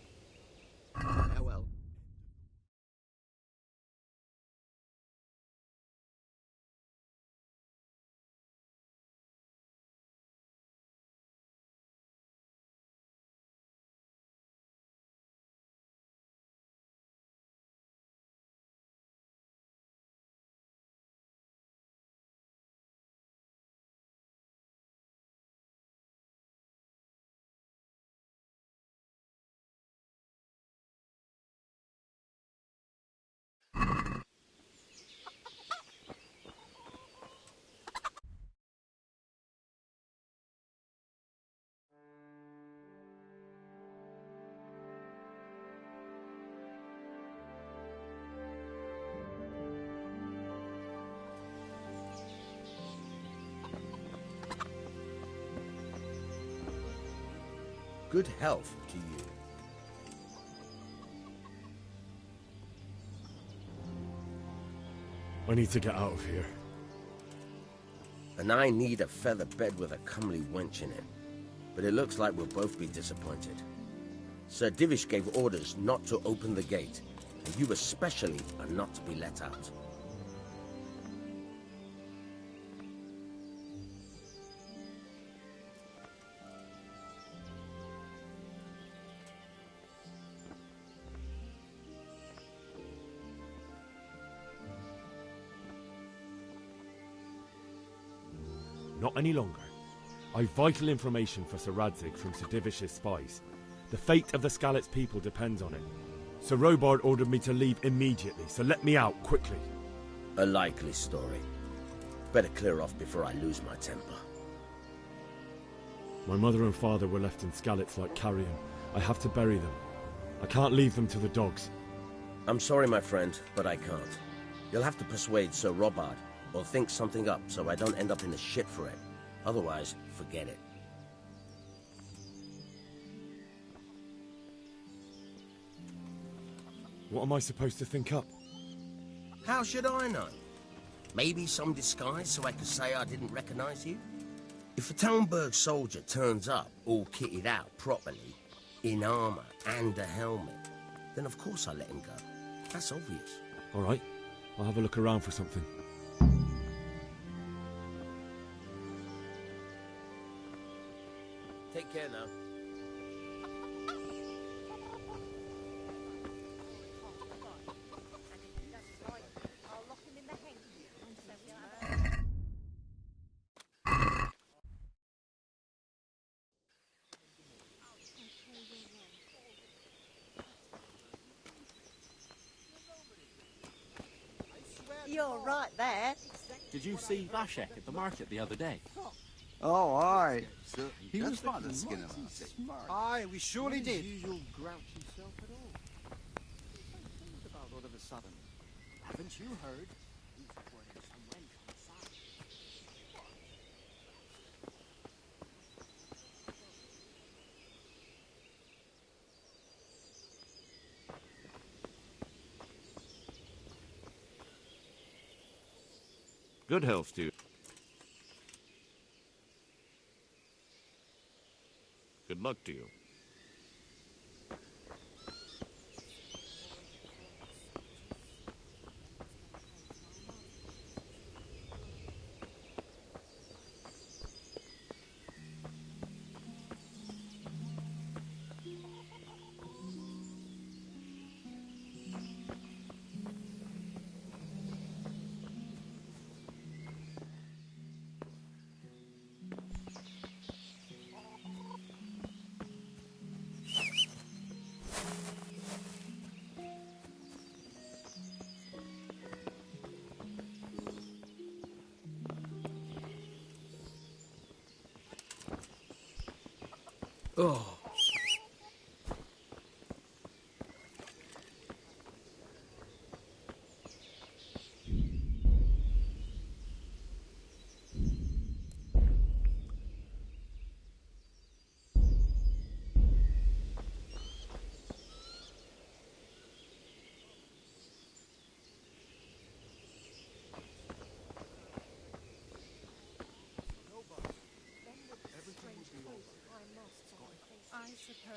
Good health to you. I need to get out of here. And I need a feather bed with a comely wench in it. But it looks like we'll both be disappointed. Sir Divish gave orders not to open the gate, and you especially are not to be let out. Not any longer. I've vital information for Sir Radzig from Sir Divish's spies. The fate of the Skalitz people depends on it. Sir Robard ordered me to leave immediately, so let me out quickly. A likely story. Better clear off before I lose my temper. My mother and father were left in Skalitz like carrion. I have to bury them. I can't leave them to the dogs. I'm sorry, my friend, but I can't. You'll have to persuade Sir Robard, or think something up so I don't end up in the shit for it. Otherwise, forget it. What am I supposed to think up? How should I know? Maybe some disguise so I could say I didn't recognize you? If a Talmberg soldier turns up all kitted out properly, in armor and a helmet, then of course I let him go. That's obvious. All right, I'll have a look around for something. Take care now. You're right there. Did you see Vashek at the market the other day? Oh, aye. He That's was by looking the skin of mighty us. smart. Aye, we surely Not his did. usual grouchy self at all. Things about all of a sudden. Haven't you heard? He's reporting some wench on the side. Good health to you. Good luck to you. Oh. I suppose.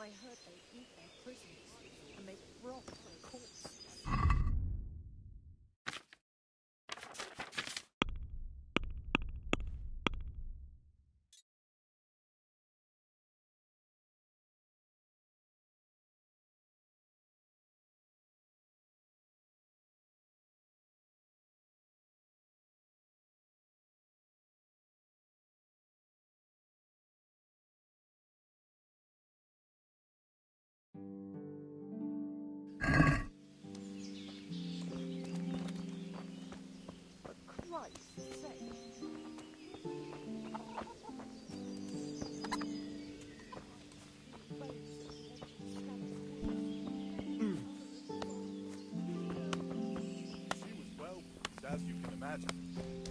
I heard they eat their prisoners and make broth from corpses. For Christ's sake. She was well, as you can imagine.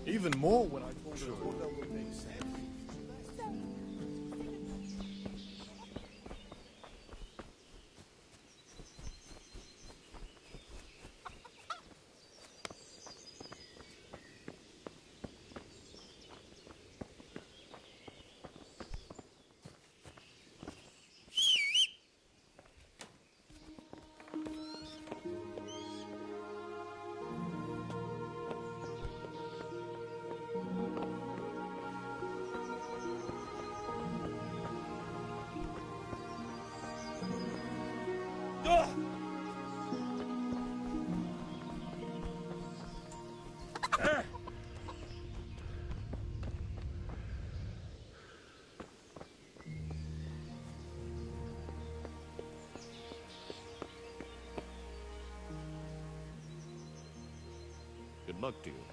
Even more when I told her all the things said. luck to you.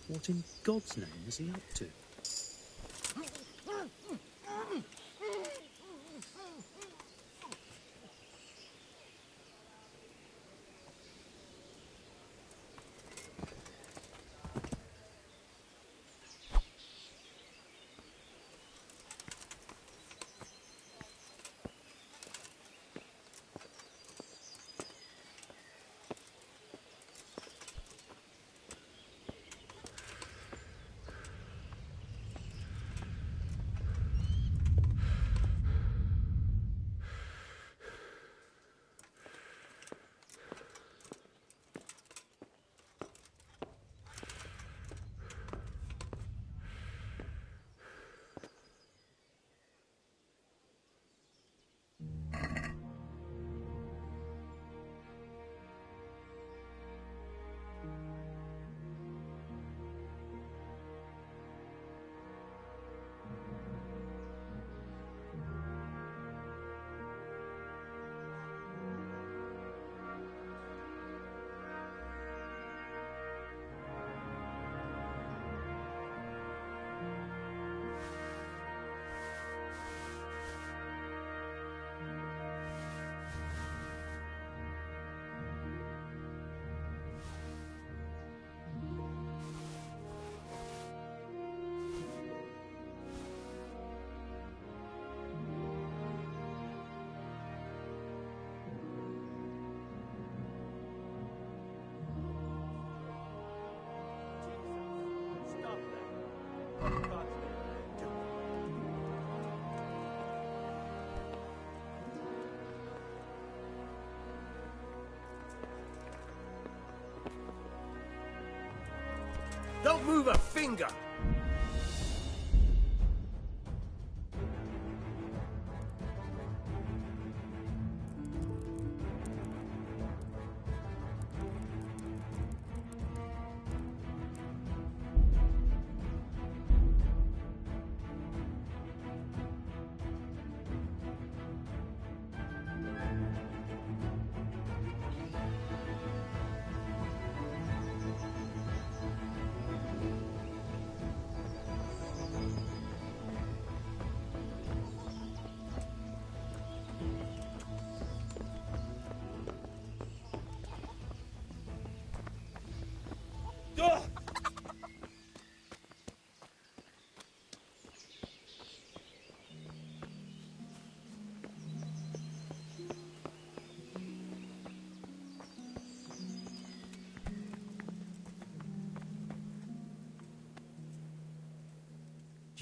What in God's name is he up to? Don't move a finger!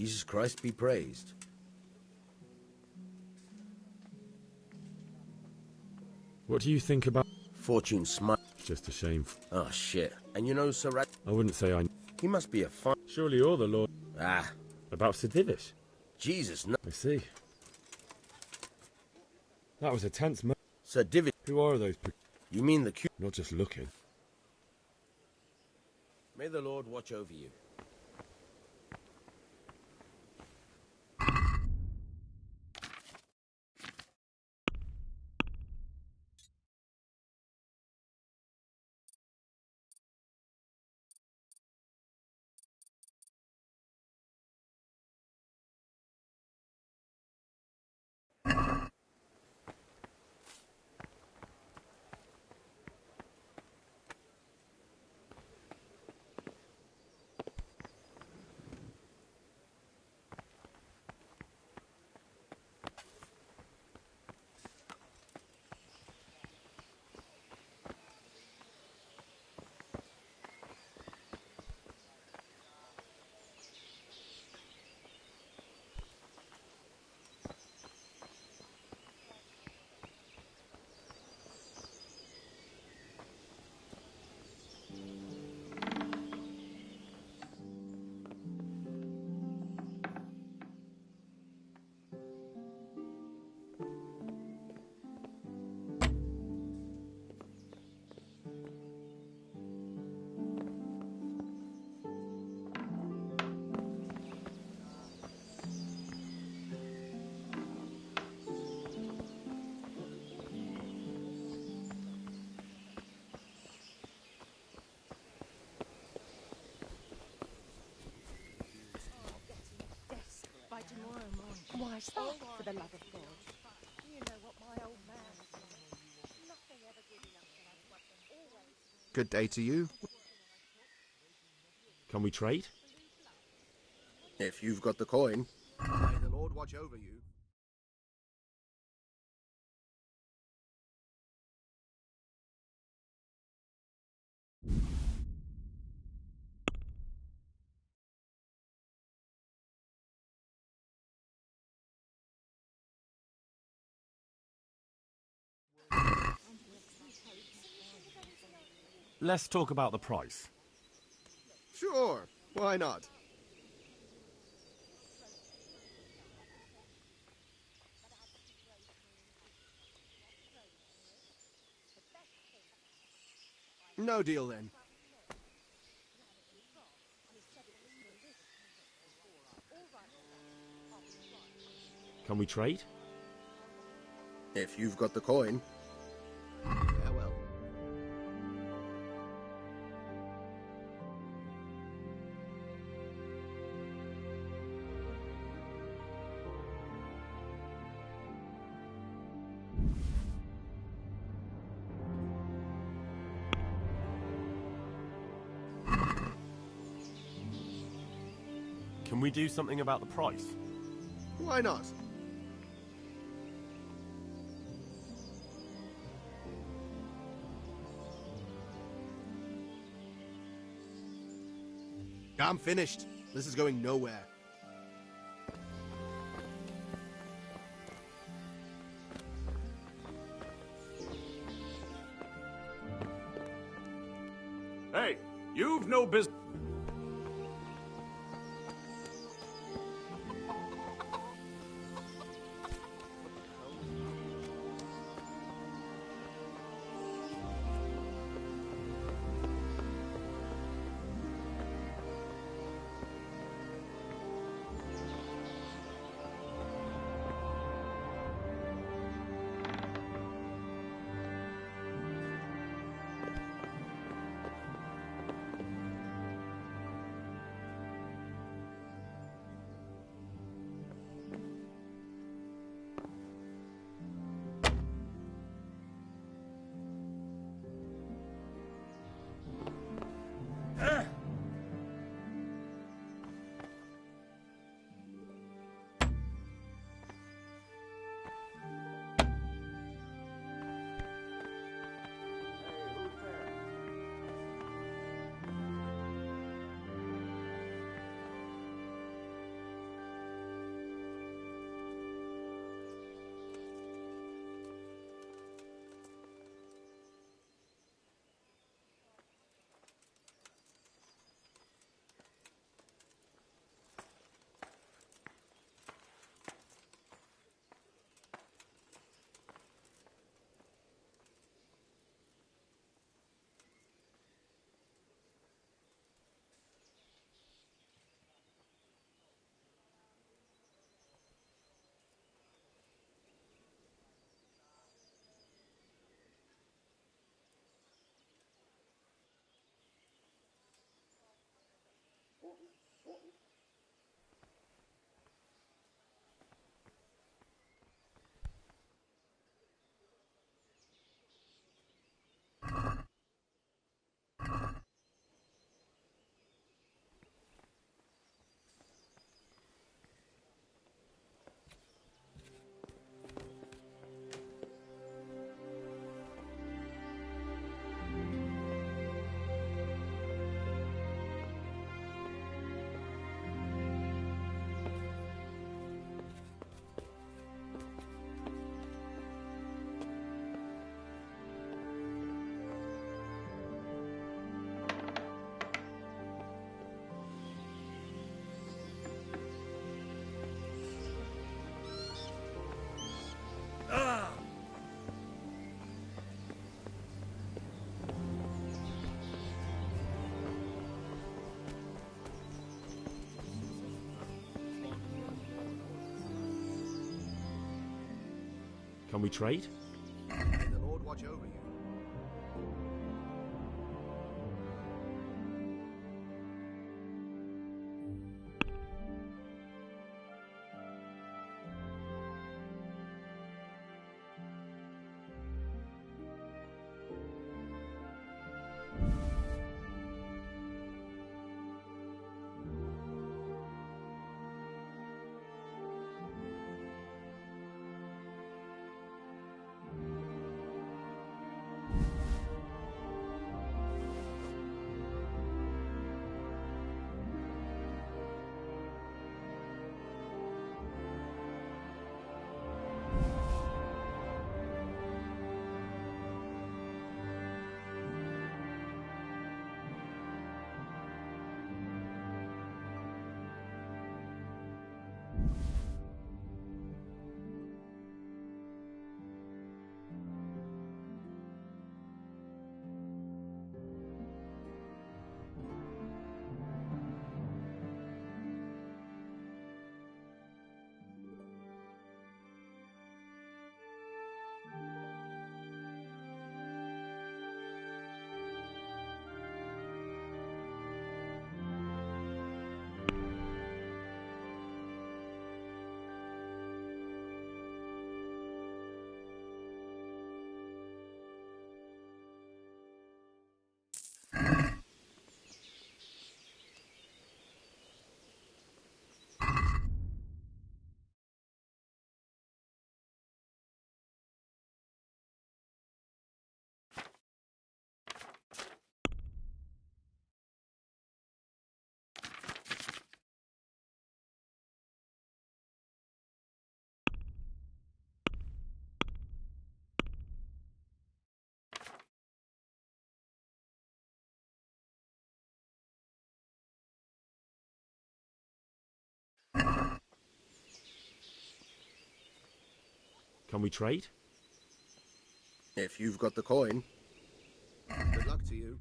Jesus Christ be praised. What do you think about... Fortune smite. It's just a shame. Oh, shit. And you know Sir Rat... I wouldn't say I... He must be a fun... Surely you're the Lord... Ah. About Sir Divish? Jesus, no... I see. That was a tense moment. Sir Divi... Who are those? You mean the Q... Not just looking. May the Lord watch over you. By tomorrow morning. Why is that, for the love of God? You know what my old man is like. Nothing ever good enough for my husband. Always. Good day to you. Can we trade? If you've got the coin. May the Lord watch over you. Let's talk about the price. Sure, why not? No deal then. Can we trade? If you've got the coin. Farewell. Can we do something about the price? Why not? I'm finished. This is going nowhere. Hey, you've no business. Can we trade? May the Lord watch over you. Can we trade? If you've got the coin. Good luck to you.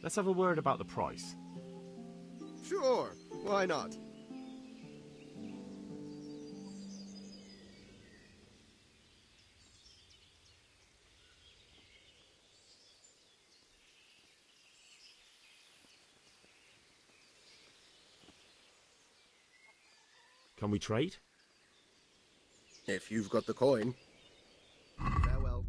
Let's have a word about the price. Sure, why not? Can we trade? If you've got the coin. Farewell.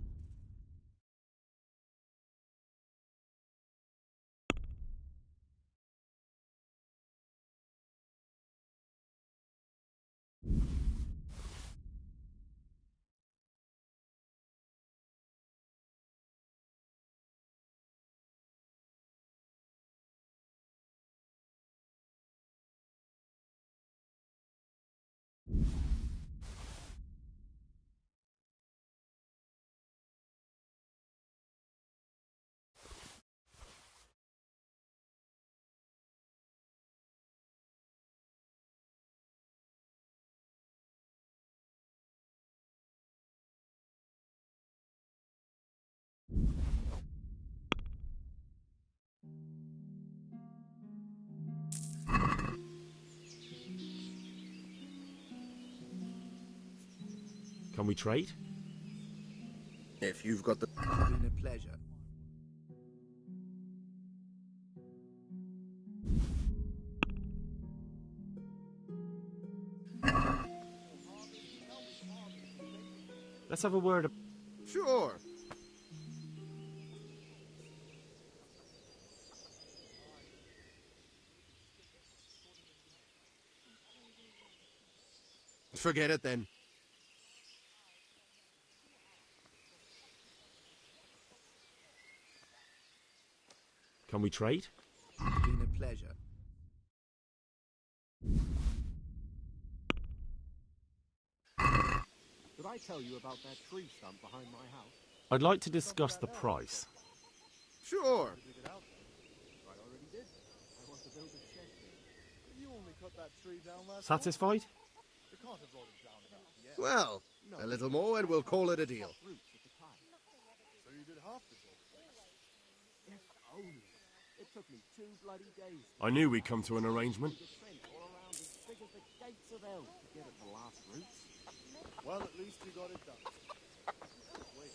Can we trade? If you've got the... It's been a pleasure. Let's have a word. Sure. Forget it then. Can we trade? It's been a pleasure. Did I tell you about that tree stump behind my house? I'd like to discuss the price. Sure. I already did. I want to build a shed here. You only cut that tree down last Satisfied? You can't have brought it down enough yet. Well, a little more and we'll call it a deal. So you did half the job. If only. It took me 2 bloody days. I knew we'd come to an arrangement. A trench all around as big as the gates of hell to get at the last roots. Well, at least you got it done. Wait.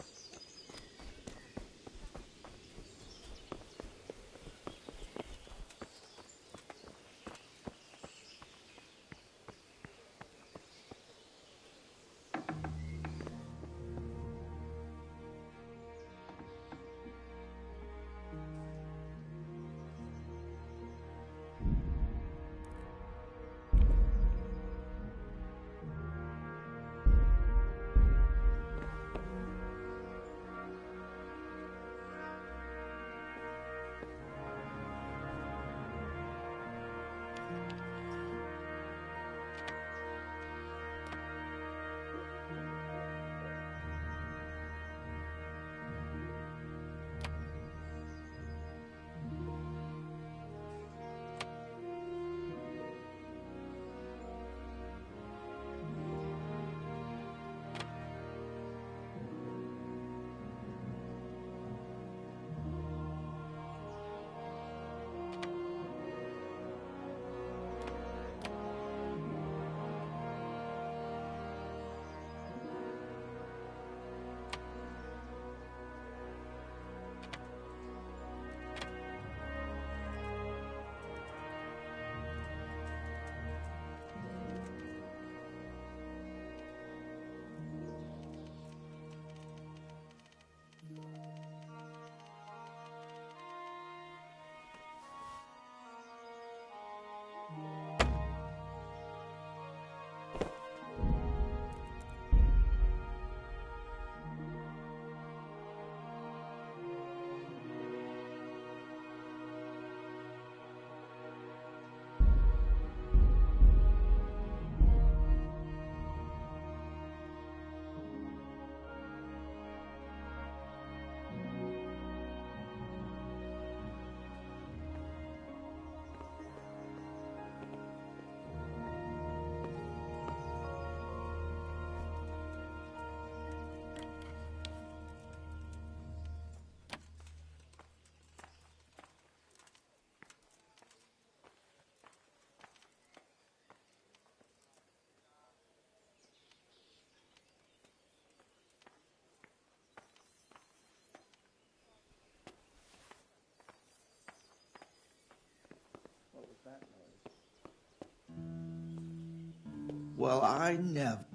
Well, I never.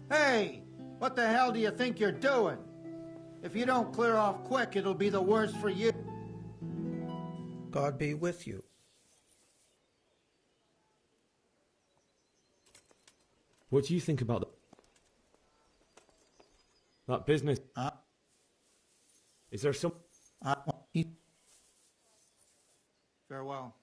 Hey! What the hell do you think you're doing? If you don't clear off quick, it'll be the worse for you. God be with you. What do you think about that business? Is there some... Farewell.